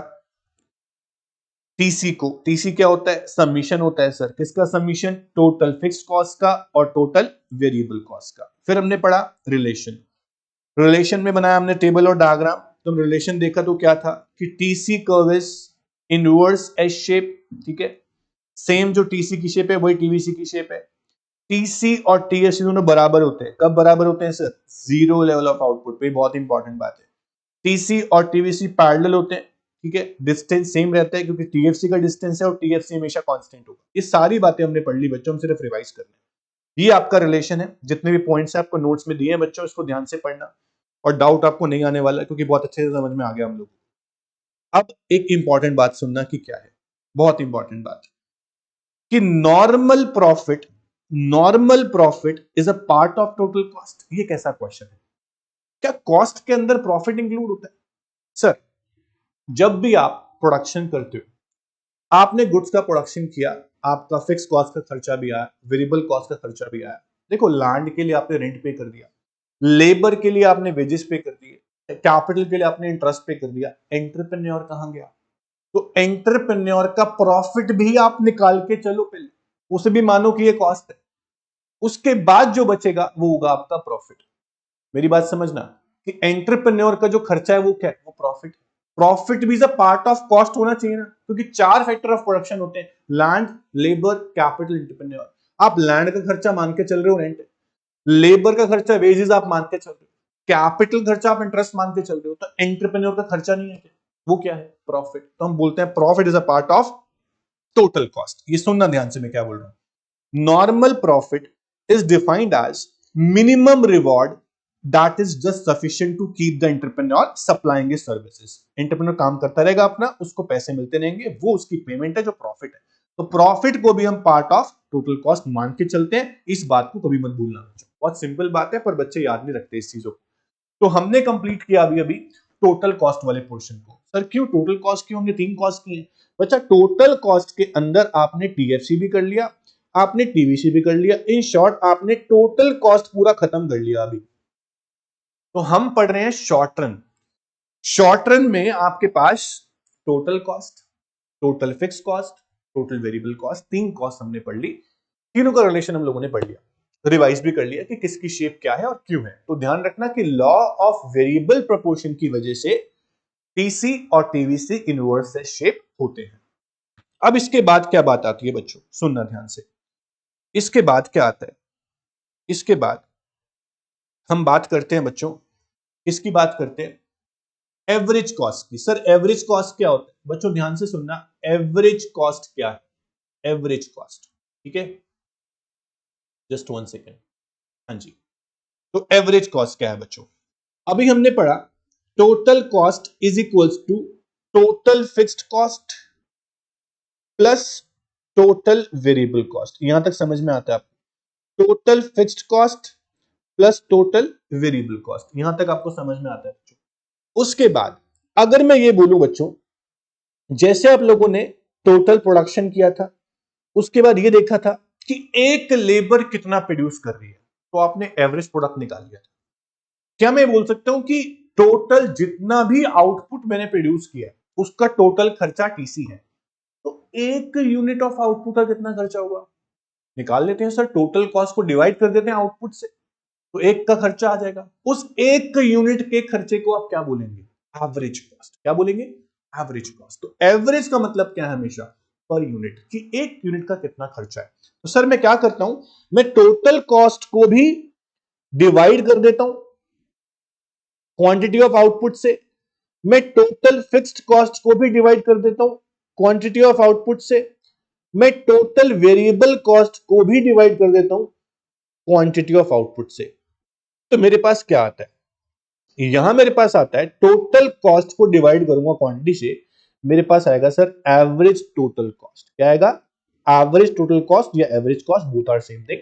टीसी को। टीसी क्या होता है? सबमिशन होता है सर, किसका सबमिशन? टोटल फिक्स्ड कॉस्ट का और टोटल वेरिएबल कॉस्ट का। फिर हमने पढ़ा रिलेशन। रिलेशन में बनाया हमने टेबल और डायग्राम। तो रिलेशन देखा तो क्या था कि TC curve is inverse S shape, ठीक है। सेम जो टीसी की शेप है वही टीवीसी की शेप है। टीसी और टीएससी दोनों बराबर होते हैं, कब बराबर होते हैं sir? Zero level of output पे, बहुत इंपॉर्टेंट बात है। टीसी और टीवीसी पैरेलल होते हैं, ठीक है। डिस्टेंस सेम रहता है क्योंकि टीएफसी का डिस्टेंस है और टीएफसी हमेशा कांस्टेंट होगा। ये सारी बातें हमने पढ़ ली बच्चों, हम सिर्फ रिवाइज कर रहे हैं। ये आपका रिलेशन है। जितने भी पॉइंट्स है आपको नोट्स में दिए हैं बच्चों, इसको ध्यान से पढ़ना और डाउट आपको नहीं आने वाला है, क्योंकि बहुत अच्छे से समझ में आ गया हम लोग। अब एक इंपॉर्टेंट बात सुनना कि क्या है, बहुत इंपॉर्टेंट बात, कि normal profit is a part of total cost. ये कैसा क्वेश्चन है? क्या कॉस्ट के अंदर प्रॉफिट इंक्लूड होता है? सर जब भी आप प्रोडक्शन करते हो, आपने गुड्स का प्रोडक्शन किया, आपका फिक्स कॉस्ट का खर्चा भी आया, वेरिएबल कॉस्ट का खर्चा भी आया। देखो लैंड के लिए आपने रेंट पे कर दिया, लेबर के लिए आपने वेजेस पे कर दिए, कैपिटल के लिए आपने इंटरेस्ट पे कर दिया। एंटरप्रेन्योर कहां गया? तो एंटरप्रेन्योर का प्रॉफिट भी आप निकाल के चलो पहले, उसे भी मानो कि ये कॉस्ट है। उसके बाद जो बचेगा वो होगा आपका प्रॉफिट। मेरी बात समझना कि एंटरप्रेन्योर का जो खर्चा है वो क्या है? वो प्रॉफिट। प्रॉफिट भी पार्ट ऑफ कॉस्ट होना चाहिए ना, क्योंकि 4 फैक्टर ऑफ प्रोडक्शन होते हैं, लैंड, लेबर, कैपिटल, एंटरप्रेन्योर। आप लैंड का खर्चा मान के चल रहे हो, रेंट, लेबर का खर्चा वेजेस आप मान के चल रहे हो, कैपिटल खर्चा आप इंटरेस्ट मान के चल रहे हो, तो एंटरप्रेन्योर का खर्चा नहीं है क्या? वो क्या है? प्रॉफिट। तो हम बोलते हैं profit is a part of total cost. ये सुनना ध्यान से मैं क्या बोल रहा हूं। Normal profit is defined as minimum reward that is just sufficient to keep the entrepreneur supplying his services. Entrepreneur काम करता रहेगा अपना, उसको पैसे मिलते रहेंगे, वो उसकी पेमेंट है जो प्रॉफिट है। तो प्रॉफिट को भी हम पार्ट ऑफ टोटल कॉस्ट मान के चलते हैं, इस बात को कभी मत भूलना। बहुत सिंपल बात है पर बच्चे याद नहीं रखते इस चीजों को। तो हमने कंप्लीट किया अभी अभी टोटल कॉस्ट वाले पोर्शन को। सर क्यों टोटल कॉस्ट? क्यों? हमने 3 कॉस्ट की है बच्चा। टोटल कॉस्ट के अंदर आपने टीएफसी भी कर लिया, आपने टीवीसी भी कर लिया, इन शॉर्ट आपने टोटल कॉस्ट पूरा खत्म कर लिया अभी। तो हम पढ़ रहे हैं शॉर्ट रन। शॉर्ट रन में आपके पास total cost, total fix cost, total variable cost, 3 cost हमने पढ़ ली। तीनों का रिलेशन हम लोगों ने पढ़ लिया, रिवाइज भी कर लिया कि किसकी शेप क्या है और क्यों है। तो ध्यान रखना कि लॉ ऑफ वेरिएबल प्रोपोर्शन की वजह से टीसी और टीवीसी इनवर्स से शेप होते हैं। अब इसके बाद क्या बात आती है बच्चों, सुनना ध्यान से। इसके बाद क्या आता है? इसके बाद हम बात करते हैं बच्चों, किसकी बात करते हैं? एवरेज कॉस्ट की। सर एवरेज कॉस्ट क्या होता है? बच्चों ध्यान से सुनना, एवरेज कॉस्ट क्या है? एवरेज कॉस्ट, ठीक है, जस्ट 1 सेकेंड। हाँ जी, तो एवरेज कॉस्ट क्या है बच्चों? अभी हमने पढ़ा total cost is equals to total fixed cost plus total variable cost. यहां तक समझ में आता है आपको? Total fixed cost plus total variable cost, यहां तक आपको समझ में आता है बच्चों? उसके बाद अगर मैं ये बोलूं बच्चों, जैसे आप लोगों ने टोटल प्रोडक्शन किया था, उसके बाद ये देखा था कि एक लेबर कितना प्रोड्यूस कर रही है, तो आपने एवरेज प्रोडक्ट निकाल लिया था। क्या मैं बोल सकता हूं कि टोटल जितना भी आउटपुट मैंने प्रोड्यूस किया उसका टोटल खर्चा टीसी है, तो एक यूनिट ऑफ आउटपुट का कितना खर्चा होगा? निकाल लेते हैं सर, टोटल कॉस्ट को डिवाइड कर देते हैं आउटपुट से, तो एक का खर्चा आ जाएगा। उस एक यूनिट के खर्चे को आप क्या बोलेंगे? Average cost. क्या बोलेंगे? Average cost. तो एवरेज का मतलब क्या है? हमेशा पर यूनिट, कि एक यूनिट का कितना खर्चा है। तो सर मैं क्या करता हूं, मैं टोटल कॉस्ट को भी डिवाइड कर देता हूं क्वांटिटी ऑफ आउटपुट से, मैं टोटल फिक्स्ड कॉस्ट को भी डिवाइड कर देता हूं क्वांटिटी ऑफ आउटपुट से, मैं टोटल वेरिएबल कॉस्ट को भी डिवाइड कर देता हूं क्वांटिटी ऑफ आउटपुट से। तो मेरे पास क्या आता है? यहां मेरे पास आता है टोटल कॉस्ट को डिवाइड करूंगा क्वांटिटी से, मेरे पास आएगा सर एवरेज टोटल कॉस्ट। क्या आएगा? एवरेज टोटल कॉस्ट या average cost, both are same thing.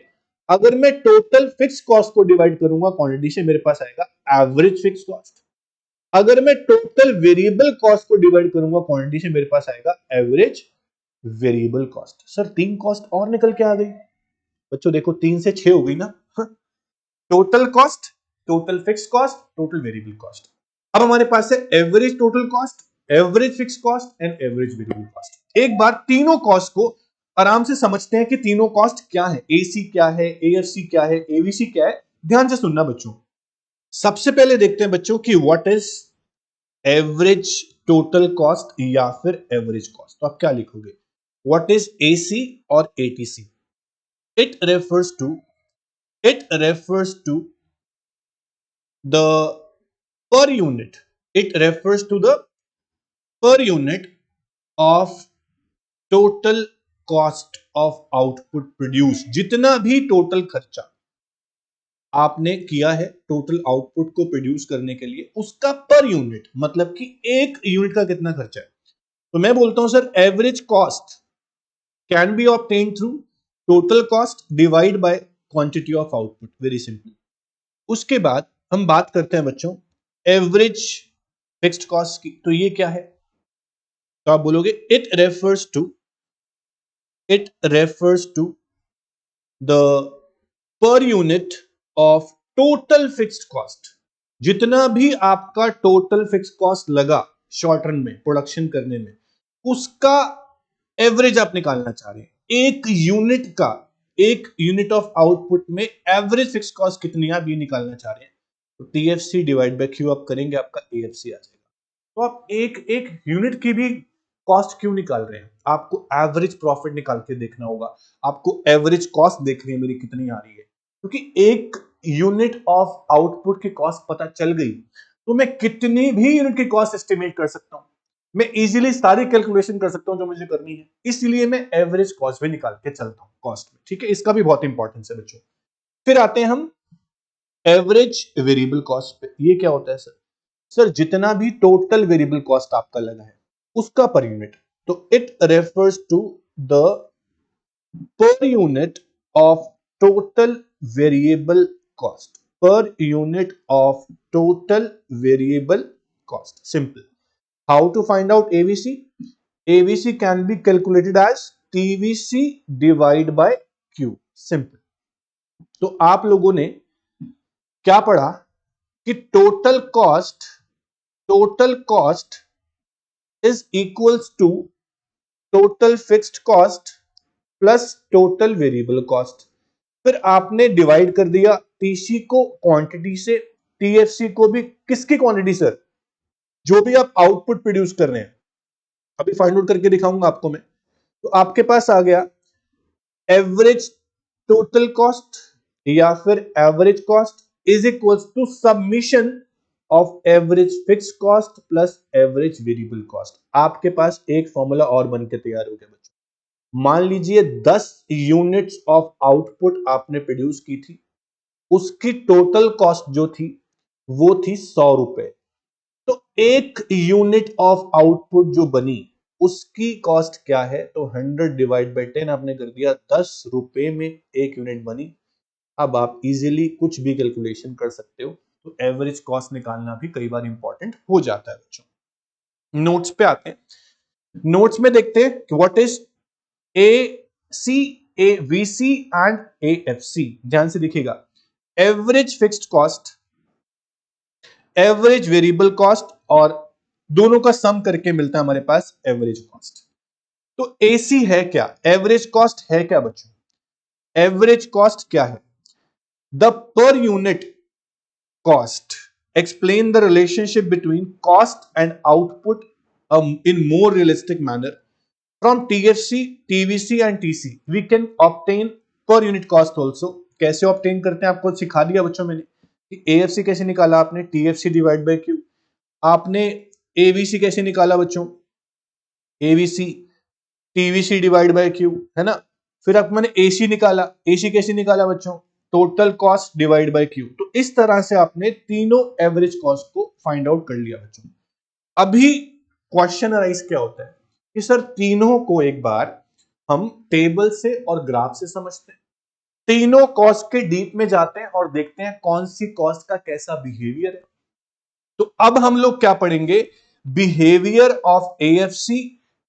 अगर मैं टोटल फिक्स कॉस्ट को डिवाइड करूंगा क्वांटिटी से, मेरे पास आएगा एवरेज फिक्स कॉस्ट। अगर मैं टोटल वेरिएबल कॉस्ट को डिवाइड करूंगा क्वांटिटी से, मेरे पास आएगा average variable cost. Sir 3 cost और निकल के आ गई बच्चों, देखो 3 से 6 हो गई ना। Total cost, total fix cost, total variable cost. अब हमारे पास है average total cost, average fix cost and average variable cost. एक बार तीनों कॉस्ट को आराम से समझते हैं कि तीनों कॉस्ट क्या है, एसी क्या है, एएफसी क्या है, एवीसी क्या है। ध्यान से सुनना बच्चों। सबसे पहले देखते हैं बच्चों कि what is average total cost या फिर एवरेज कॉस्ट। तो आप क्या लिखोगे? व्हाट इज एसी और ATC? It refers to the per unit, it refers to the per unit of total cost of output produced। जितना भी टोटल खर्चा आपने किया है टोटल आउटपुट को प्रोड्यूस करने के लिए, उसका पर यूनिट, मतलब कि एक यूनिट का कितना खर्चा है। तो मैं बोलता हूं sir average cost can be obtained through total cost divide by quantity of output, very simple. उसके बाद हम बात करते हैं बच्चों एवरेज फिक्स्ड कॉस्ट की। तो ये क्या है? तो आप बोलोगे it refers to the per unit of total fixed cost. जितना भी आपका टोटल फिक्स्ड कॉस्ट लगा शॉर्ट रन में प्रोडक्शन करने में, उसका एवरेज आप निकालना चाह रहे हैं। एक यूनिट ऑफ आउटपुट में एवरेज फिक्स्ड कॉस्ट कितनी है आप ये निकालना चाह रहे हैं। तो टीएफसी डिवाइड बाय क्यू आप करेंगे, आपका एएफसी आ जाएगा। तो आप एक एक यूनिट की भी कॉस्ट क्यों निकाल रहे हैं? आपको एवरेज प्रॉफिट निकाल के देखना होगा, आपको एवरेज कॉस्ट देखनी है मेरी कितनी आ रही है। क्योंकि एक यूनिट ऑफ आउटपुट की कॉस्ट पता चल गई तो मैं कितनी भी यूनिट की कॉस्ट एस्टिमेट कर सकता हूं, मैं इजीली सारी कैलकुलेशन कर सकता हूं जो मुझे करनी है। इसलिए मैं एवरेज कॉस्ट भी निकाल के चलता हूं कॉस्ट में, ठीक है। इसका भी बहुत इंपॉर्टेंस है बच्चों। फिर आते हैं हम एवरेज वेरिएबल कॉस्ट पे। ये क्या होता है सर? सर जितना भी टोटल वेरिएबल कॉस्ट आपका लगा है उसका पर यूनिट। तो it refers to the per unit of total variable cost, per unit of total variable cost. Simple. How to find out AVC? AVC can be calculated as TVC divide by Q, simple. तो आप लोगों ने क्या पढ़ा कि total cost is equals to total fixed cost plus total variable cost. फिर आपने divide कर दिया टीसी को क्वांटिटी से, टीएफसी को भी किसकी क्वांटिटी सर? जो भी आप आउटपुट प्रोड्यूस कर रहे हैं। अभी फाइंड आउट करके दिखाऊंगा आपको मैं। तो आपके पास आ गया एवरेज टोटल कॉस्ट या फिर average cost is equals to submission of average fix cost plus average variable cost. आपके पास एक फॉर्मूला और बन के तैयार हो गया बच्चों। मान लीजिए 10 यूनिट्स ऑफ आउटपुट आपने प्रोड्यूस की थी, उसकी टोटल कॉस्ट जो थी वो थी 100 रुपए। तो एक यूनिट ऑफ आउटपुट जो बनी उसकी कॉस्ट क्या है, तो 100 डिवाइड बाई 10 आपने कर दिया, 10 रुपए में एक यूनिट बनी। अब आप इजीली कुछ भी कैलकुलेशन कर सकते हो। तो एवरेज कॉस्ट निकालना भी कई बार इंपॉर्टेंट हो जाता है बच्चों। नोट्स पे आते हैं, नोट्स में देखते हैं कि what is A C, A V C and A F C. ध्यान से देखिएगा, average fixed cost, average variable cost और दोनों का सम करके मिलता है हमारे पास एवरेज कॉस्ट। तो एसी है क्या, एवरेज कॉस्ट है क्या बच्चों? एवरेज कॉस्ट क्या है? The per unit cost. Explain the relationship between cost and output in more realistic manner. From TFC, TVC and TC, we can obtain per unit cost also. कैसे obtain करते हैं आपको सिखा दिया बच्चों मैंने कि AFC कैसे निकाला आपने, TFC डिवाइड बाय Q। आपने AVC कैसे निकाला बच्चों, AVC TVC divide by Q, है ना। फिर आप मैंने AC निकाला, AC कैसे निकाला बच्चों, total cost divide by Q। तो इस तरह से आपने तीनों एवरेज कॉस्ट को फाइंड आउट कर लिया बच्चों। अभी क्वेश्चन अराइज क्या होता है कि सर तीनों को एक बार हम टेबल से और ग्राफ से समझते हैं, तीनों कॉस्ट के डीप में जाते हैं और देखते हैं कौन सी कॉस्ट का कैसा बिहेवियर है। तो अब हम लोग क्या पढ़ेंगे, behaviour of AFC,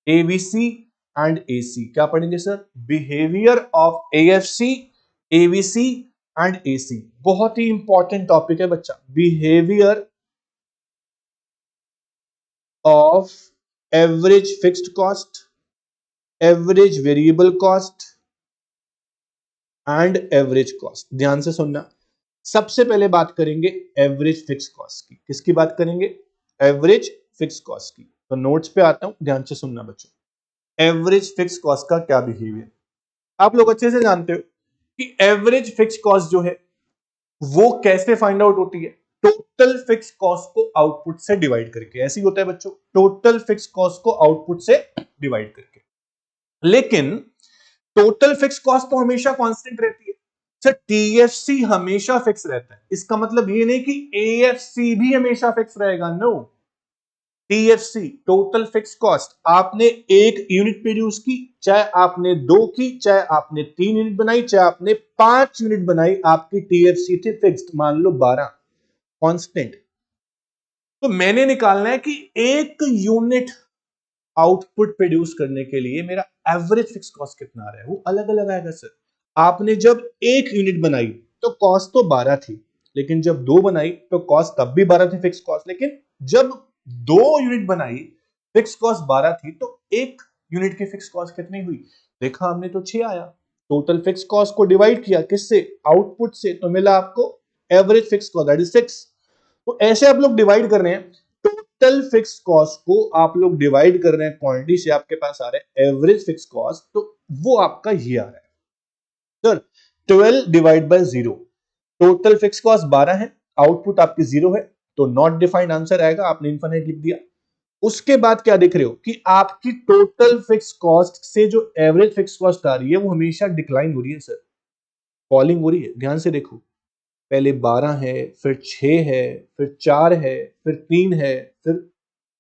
AVC and AC। क्या पढ़ेंगे sir, behaviour of AFC, AVC and AC। बहुत ही इंपॉर्टेंट टॉपिक है बच्चा, behaviour of average fixed cost, average variable cost and average cost. ध्यान से सुनना, सबसे पहले बात करेंगे एवरेज फिक्स कॉस्ट की। किसकी बात करेंगे, एवरेज फिक्स कॉस्ट की। तो नोट्स पे आता हूं, ध्यान से सुनना बच्चों। एवरेज फिक्स कॉस्ट का क्या बिहेवियर, आप लोग अच्छे से जानते हो कि एवरेज फिक्स कॉस्ट जो है वो कैसे फाइंड आउट होती है, टोटल फिक्स कॉस्ट को आउटपुट से डिवाइड करके। ऐसे ही होता है बच्चों, टोटल फिक्स कॉस्ट को आउटपुट से डिवाइड करके। लेकिन टोटल फिक्स कॉस्ट तो हमेशा कांस्टेंट रहती है सर, टीएफसी हमेशा फिक्स रहता है। इसका मतलब ये नहीं कि एएफसी भी हमेशा फिक्स रहेगा, no. TFC total fix cost, आपने एक यूनिट प्रोड्यूस की, चाहे आपने 2 की, चाहे आपने 3 यूनिट बनाई, चाहे आपने 5 यूनिट बनाई, आपकी टीएफसी थी फिक्स्ड, मान लो 12 कांस्टेंट। तो मैंने निकालना है कि एक यूनिट आउटपुट प्रोड्यूस करने के लिए मेरा एवरेज फिक्स कॉस्ट कितना आ रहा है, वो अलग अलग आएगा सर। आपने जब एक यूनिट बनाई तो कॉस्ट तो 12 थी, लेकिन जब 2 बनाई तो कॉस्ट तब भी 12 थी फिक्स कॉस्ट। लेकिन जब 2 यूनिट बनाई फिक्स कॉस्ट 12 थी, तो एक यूनिट की फिक्स कॉस्ट कितनी हुई, देखा हमने तो 6 आया। टोटल फिक्स कॉस्ट को डिवाइड किया किससे, आउटपुट से, तो मिला आपको average fix cost, that is 6। तो ऐसे आप लोग डिवाइड कर रहे हैं, टोटल फिक्स कॉस्ट को आप लोग डिवाइड कर रहे हैं क्वांटिटी से, आपके पास आ रहा है एवरेज फिक्स कॉस्ट, तो वो आपका ये आ रहा है sir 12 divide by 0। Total fix cost 12 है, आउटपुट आपकी 0 है, तो नॉट डिफाइंड आंसर आएगा, आपने इनफिनिट लिख दिया। उसके बाद क्या देख रहे हो कि आपकी टोटल फिक्स कॉस्ट से जो एवरेज फिक्स कॉस्ट आ रही है वो हमेशा डिक्लाइन हो रही है सर, फॉलिंग हो रही है। ध्यान से देखो, पहले 12 है, फिर 6 है, फिर 4 है, फिर 3 है, फिर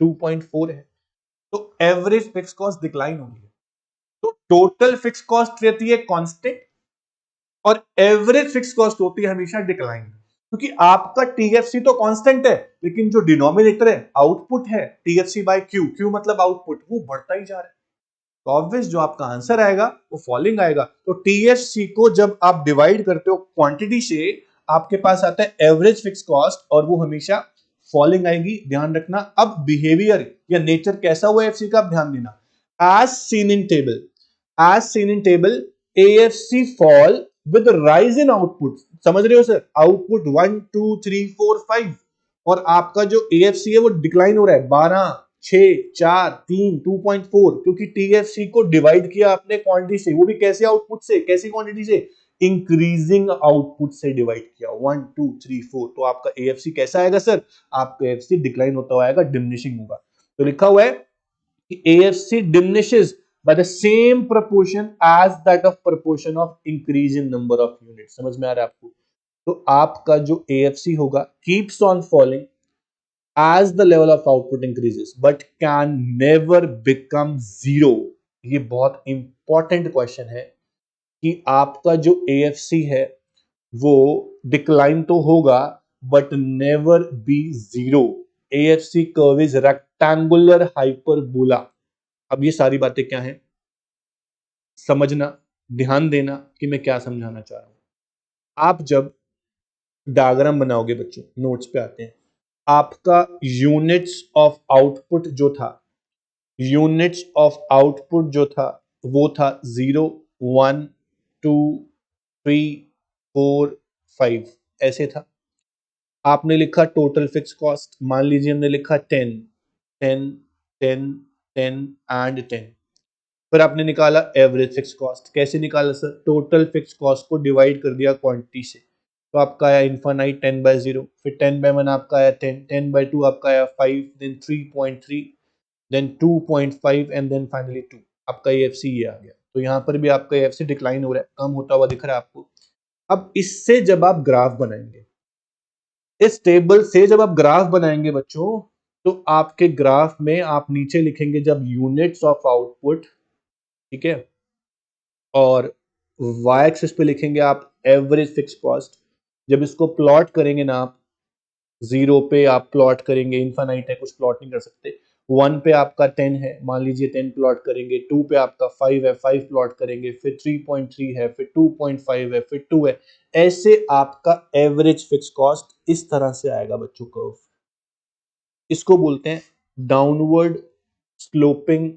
2.4 है। तो एवरेज फिक्स कॉस्ट डिक्लाइन हो रही है। तो टोटल फिक्स कॉस्ट रहती है कांस्टेंट और एवरेज फिक्स कॉस्ट होती है हमेशा डिक्लाइन, क्योंकि आपका टीएफसी तो कांस्टेंट है, लेकिन जो डिनोमिनेटर है आउटपुट है, टीएफसी बाय क्यू, क्यू मतलब आउटपुट, वो बढ़ता ही जा रहा है। तो ऑब्वियस जो आपका आंसर आएगा वो फॉलिंग आएगा। तो टीएफसी को जब आप डिवाइड करते हो क्वांटिटी से, आपके पास आता है एवरेज फिक्स कॉस्ट और वो हमेशा फॉलिंग आएगी, ध्यान रखना। अब बिहेवियर या नेचर कैसा हुआ एफसी का, आप ध्यान देना। As seen in table, as seen in table AFC fall with rise in output. समझ रहे हो सर, आउटपुट 1 2 3 4 5 और आपका जो एएफसी है वो डिक्लाइन हो रहा है 12 6 4 3 2.4, क्योंकि टीएफसी को डिवाइड किया आपने क्वांटिटी से, वो भी कैसे, आउटपुट से। कैसी क्वांटिटी से, इंक्रीजिंग आउटपुट से डिवाइड किया 1 2 3 4, तो आपका एएफसी कैसा आएगा सर? आपका एएफसी डिक्लाइन होता हुआ आएगा, डिमिनिशिंग होगा। तो लिखा हुआ है कि AFC diminishes by the same proportion as that of proportion of increase in number of units। समझ में आ रहा है आपको? तो आपका जो एएफसी होगा keeps on falling as the level of output increases but can never become zero। ये बहुत इंपॉर्टेंट क्वेश्चन है कि आपका जो एएफसी है वो डिक्लाइन तो होगा but never be zero. AFC curve is rectangular hyperbola. अब ये सारी बातें क्या हैं, समझना, ध्यान देना कि मैं क्या समझाना चाह रहा हूं। आप जब डायग्राम बनाओगे बच्चों, नोट्स पे आते हैं, आपका यूनिट्स ऑफ आउटपुट जो था, यूनिट्स ऑफ आउटपुट जो था वो था 0 1 2 3 4 5 ऐसे था। आपने लिखा टोटल फिक्स कॉस्ट, मान लीजिए हमने लिखा 10 10 10 10 एंड 10। फिर आपने निकाला एवरेज फिक्स कॉस्ट। कैसे निकाला सर? टोटल फिक्स कॉस्ट को डिवाइड कर दिया क्वांटिटी से, तो आपका आया इनफाइनाइट 10/0। फिर 10/1 आपका आया 10, 10/2 आपका आया 5, then 3.3, then 2.5 and then finally 2। आपका एएफसी ये आ गया। तो यहां पर भी आपका एएफसी डिक्लाइन हो रहा है, कम होता हुआ दिख रहा है आपको। अब इससे जब आप ग्राफ बनाएंगे, इस टेबल से जब आप ग्राफ बनाएंगे बच्चों, तो आपके ग्राफ में आप नीचे लिखेंगे जब यूनिट्स ऑफ आउटपुट, ठीक है, और वाई एक्सिस पे लिखेंगे आप एवरेज फिक्स कॉस्ट। जब इसको प्लॉट करेंगे ना आप, 0 पे आप प्लॉट करेंगे, इनफाइनाइट है कुछ प्लॉट नहीं कर सकते। 1 पे आपका 10 है, मान लीजिए 10 प्लॉट करेंगे। 2 पे आपका 5 है, 5 प्लॉट करेंगे। फिर 3.3 है, फिर 2.5 है, फिर 2 है। ऐसे आपका एवरेज फिक्स कॉस्ट इस तरह से आएगा बच्चों कर्व। इसको बोलते हैं downward sloping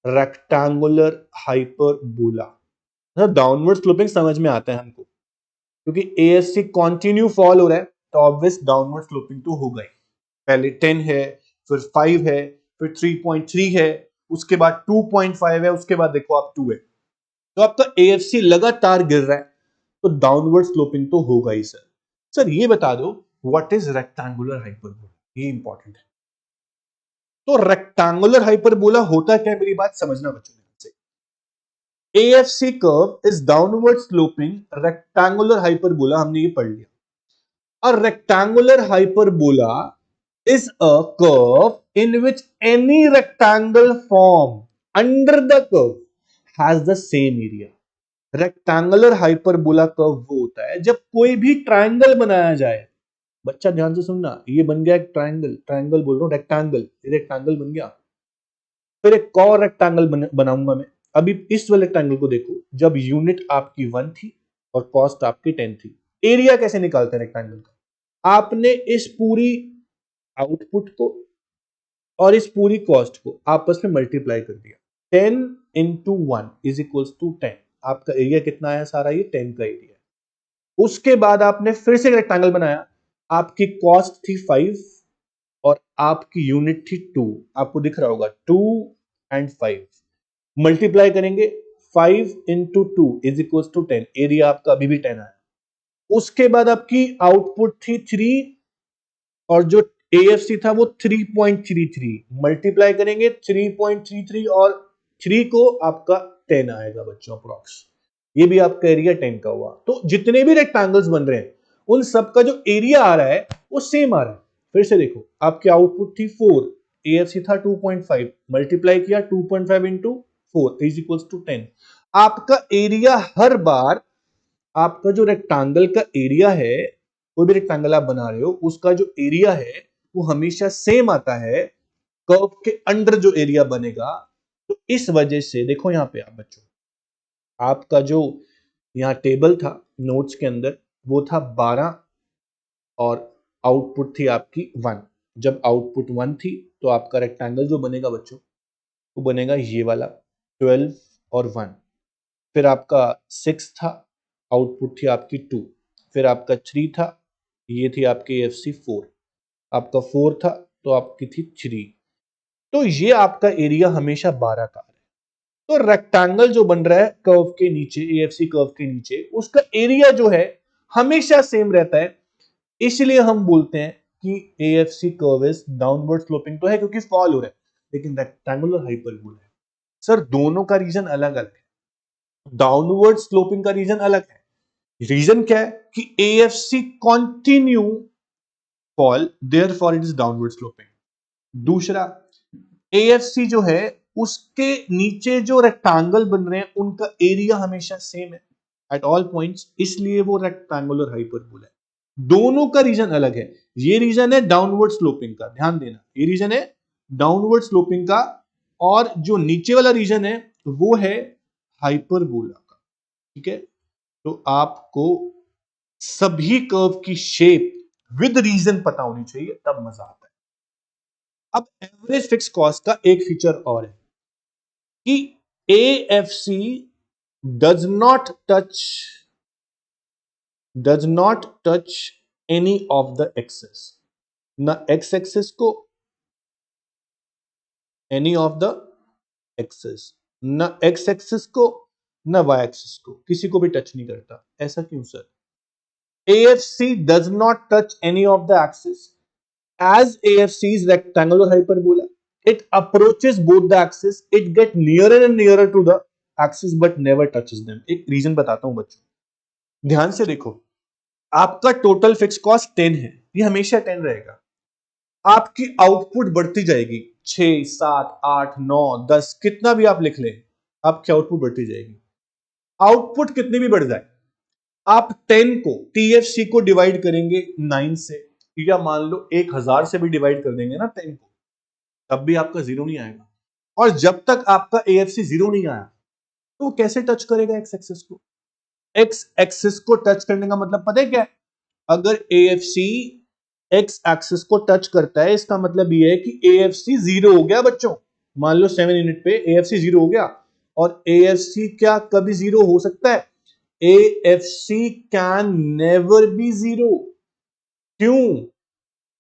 rectangular hyperbola. Downward sloping समझ में आता है हमको, क्योंकि एएससी कंटिन्यू फॉल हो रहा है, तो ऑब्वियस डाउनवर्ड स्लोपिंग तो होगा ही। पहले 10 है, फिर 5 है, फिर 3.3 है, उसके बाद 2.5 है, उसके बाद देखो आप 2 है। तो आपका एएफसी लगातार गिर रहा है, तो डाउनवर्ड स्लोपिंग तो होगा ही सर। सर ये बता दो व्हाट इज रेक्टेंगुलर हाइपरबोला, ये इंपॉर्टेंट है। तो रेक्टेंगुलर हाइपरबोला होता क्या है, मेरी बात समझना बच्चों। AFC curve is downward sloping rectangular hyperbola, हमने ये पढ़ लिया। A rectangular hyperbola is a curve in which any rectangle form under the curve has the same area। Rectangular hyperbola curve वो होता है जब कोई भी ट्रायंगल बनाया जाए। बच्चा ध्यान से सुनना, ये बन गया एक ट्रायंगल, ट्रायंगल बोल रहा हूं, रेक्टेंगल, ये रेक्टेंगल बन गया। फिर एक और रेक्टेंगल बनाऊंगा मैं। अभी इस वाले रेक्टेंगल को देखो, जब यूनिट आपकी 1 थी और कॉस्ट आपकी 10 थी। एरिया कैसे निकालते हैं रेक्टेंगल का? आपने इस पूरी आउटपुट को और इस पूरी कॉस्ट को आपस में मल्टीप्लाई कर दिया। 10 इंटू 1 इज इक्वल्स टू 10। आपका एरिया कितना आया सारा? ये 10 का एरिया। उसके बाद आपने फिर से रेक्टेंगल बनाया, आपकी कॉस्ट थी 5 और आपकी यूनिट थी 2। आपको दिख रहा होगा 2 एंड 5 मल्टीप्लाई करेंगे। 5 into 2 is equal to 10। Area आपका अभी भी 10 आया। उसके बाद आपकी आउटपुट थी 3 और जो एएफसी था वो 3.33। मल्टीप्लाई करेंगे 3.33 और 3 को आपका 10 आएगा बच्चों अप्रोक्स। ये भी आपका एरिया 10 का हुआ। तो जितने भी रेक्टेंगल्स बन रहे हैं उन सबका जो एरिया आ रहा है वो सेम आ रहा है। फिर से देखो, आपकी आउटपुट थी 4, एएफसी था 2.5, मल्टीप्लाई किया 2.5 इंटू 4 इज इक्वल टू 10। आपका एरिया हर बार, आपका जो रेक्टेंगल का एरिया है, कोई भी रेक्टेंगल आप बना रहे हो उसका जो एरिया है वो हमेशा सेम आता है कर्व के अंडर जो एरिया बनेगा। तो इस वजह से देखो यहां पे आप बच्चों, आपका जो यहां टेबल था नोट्स के अंदर वो था 12 और आउटपुट थी आपकी 1। जब आउटपुट 1 थी तो आपका रेक्टेंगल जो बनेगा बच्चों वो बनेगा ये वाला 12 और 1। फिर आपका 6 था, आउटपुट थी आपकी 2। फिर आपका 3 था, ये थी आपकी एफसी 4। आपका 4 था तो आपकी थी 3। तो ये आपका एरिया हमेशा 12 का है। तो रेक्टेंगल जो बन रहा है कर्व के नीचे, एएफसी कर्व के नीचे, उसका एरिया जो है हमेशा सेम रहता है, इसलिए हम बोलते हैं कि AFC curve is downward sloping. तो है क्योंकि फॉल हो रहा है, लेकिन रेक्टेंगुलर हाइपरबोला है सर, दोनों का रीजन अलग अलग है। डाउनवर्ड स्लोपिंग का रीजन अलग है, रीजन क्या है कि AFC continue fall, therefore it is downward sloping. दूसरा, एएफसी जो है उसके नीचे जो रेक्टेंगल बन रहे हैं उनका एरिया हमेशा सेम है एट ऑल पॉइंट्स, इसलिए वो रेक्टेंगुलर हाइपरबोला है। दोनों का रीजन अलग है, ये रीजन है डाउनवर्ड स्लोपिंग का, ध्यान देना, ये रीजन है डाउनवर्ड स्लोपिंग का, और जो नीचे वाला रीजन है वो है हाइपरबोला का। ठीक है, तो आपको सभी कर्व की शेप विद रीजन पता होनी चाहिए, तब मजा आता है। अब एवरेज फिक्स कॉस्ट का एक फीचर और है कि AFC does not touch any of the axes, न एक्स एक्सेस को, एनी ऑफ द एक्सेस, न एक्स एक्सेस को न वाई एक्सेस को, किसी को भी टच नहीं करता। ऐसा क्यों sir? AFC does not touch any of the axes. As AFC is rectangular hyperbola, it approaches both the axes, it get nearer and nearer to the axis but never touches them. एक reason बताता हूं बच्चों, ध्यान से देखो, आपका total fix cost 10 है, ये हमेशा 10 रहेगा। आपकी आउटपुट बढ़ती जाएगी, 6, 7, 8, 9, 10, कितना भी आप लिख लें, आपकी आउटपुट बढ़ती जाएगी। आउटपुट कितनी भी बढ़ जाए, आप 10 को, टीएफसी को डिवाइड करेंगे 9 से, या मान लो 1000 से भी डिवाइड कर देंगे ना 10 को, तब भी आपका जीरो नहीं आएगा। और जब तक आपका एएफसी जीरो नहीं आया, तो वो कैसे टच करेगा एक्स एक्सिस को? एक्स एक्सिस को टच करने का मतलब पता है क्या है? अगर एएफसी एक्स एक्सिस को टच करता है, इसका मतलब ये है कि एएफसी जीरो हो गया बच्चों। मान लो 7 यूनिट पे एएफसी जीरो हो गया, और एएफसी क्या कभी जीरो हो सकता है? AFC can never be zero। क्यों?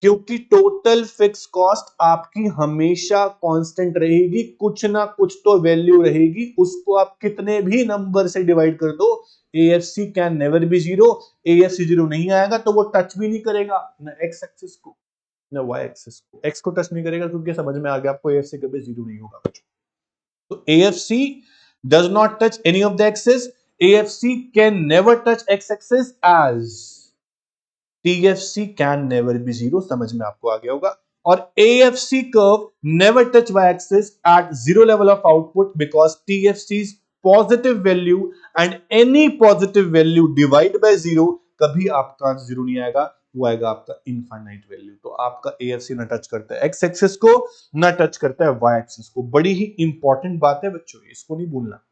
क्योंकि टोटल फिक्स कॉस्ट आपकी हमेशा कांस्टेंट रहेगी, कुछ ना कुछ तो वैल्यू रहेगी, उसको आप कितने भी नंबर से डिवाइड कर दो, AFC can never be zero. AFC zero नहीं आएगा तो वो टच भी नहीं करेगा ना एक्स एक्सिस को ना वाई एक्सिस को, एक्स को टच नहीं करेगा, क्योंकि समझ में आ गया आपको AFC कभी जीरो नहीं होगा। तो AFC does not touch any of the axes. AFC can never touch x-axis as TFC can never be zero। समझ में आपको आ गया होगा। और AFC curve never touch y-axis at zero level of output because TFC's positive value and any positive value divide by zero, कभी आपका zero नहीं आएगा, वो आएगा आपका इनफाइनाइट वैल्यू। तो आपका AFC ना टच करता है एक्स एक्सिस को, ना टच करता है वाई एक्सिस को। बड़ी ही इंपॉर्टेंट बात है बच्चों, इसको नहीं भूलना।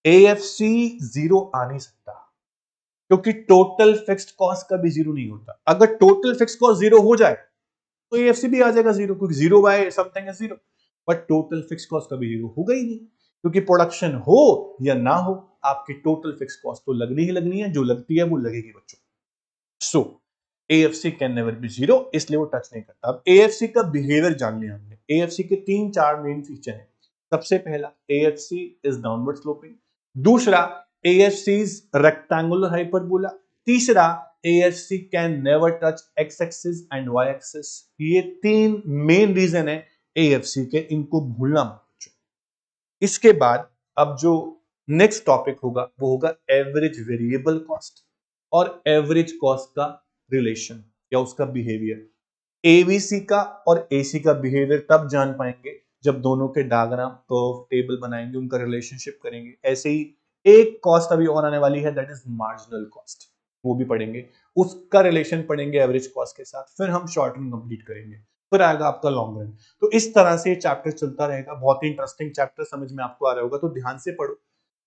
AFC जीरो आ नहीं सकता, क्योंकि टोटल फिक्स्ड कॉस्ट कभी जीरो नहीं होता। अगर टोटल फिक्स्ड कॉस्ट जीरो हो जाए तो AFC भी आ जाएगा जीरो, क्योंकि zero by something is zero. But total fixed cost कभी जीरो होगा ही नहीं, क्योंकि प्रोडक्शन हो या ना हो, आपकी टोटल फिक्स्ड कॉस्ट तो लगनी ही लगनी है, जो लगती है वो लगेगी बच्चों। सो AFC can never be zero, इसलिए वो टच नहीं करता। अब AFC का बिहेवियर जान लिया हमने। AFC के 3-4 मेन फीचर हैं। सबसे पहला, AFC इज डाउनवर्ड स्लोपिंग। दूसरा, AFC इज रेक्टेंगुलर हाइपरबोला। तीसरा, AFC can never touch X axis and Y axis. ये 3 मेन रीजन है AFC के, इनको भूलना मत। इसके बाद अब जो नेक्स्ट टॉपिक होगा वो होगा एवरेज वेरिएबल कॉस्ट और एवरेज कॉस्ट का रिलेशन या उसका बिहेवियर। एवीसी का और एसी का बिहेवियर तब जान पाएंगे जब दोनों के डायग्राम कर्व टेबल बनाएंगे, उनका रिलेशनशिप करेंगे। ऐसे ही एक कॉस्ट अभी और आने वाली है, दैट इज मार्जिनल कॉस्ट, वो भी पढ़ेंगे, उसका रिलेशन पढ़ेंगे एवरेज कॉस्ट के साथ। फिर हम शॉर्ट रन कंप्लीट करेंगे, फिर आएगा आपका लॉन्ग रन। तो इस तरह से चैप्टर चलता रहेगा। बहुत ही इंटरेस्टिंग चैप्टर, समझ में आपको आ रहा होगा। तो ध्यान से पढ़ो,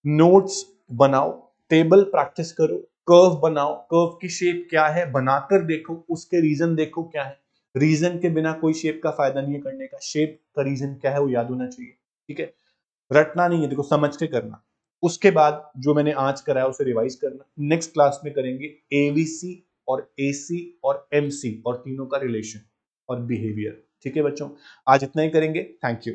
नोट्स बनाओ, टेबल प्रैक्टिस करो, कर्व बनाओ, कर्व की शेप क्या है बनाकर देखो, उसके रीजन देखो क्या है। रीजन के बिना कोई शेप का फायदा नहीं है करने का, शेप का रीजन क्या है वो याद होना चाहिए। ठीक है, रटना नहीं है, देखो समझ के करना। उसके बाद जो मैंने आज कराया उसे रिवाइज करना। नेक्स्ट क्लास में करेंगे एवीसी और एसी और एमसी और तीनों का रिलेशन और बिहेवियर। ठीक है बच्चों, आज इतना ही करेंगे। Thank you.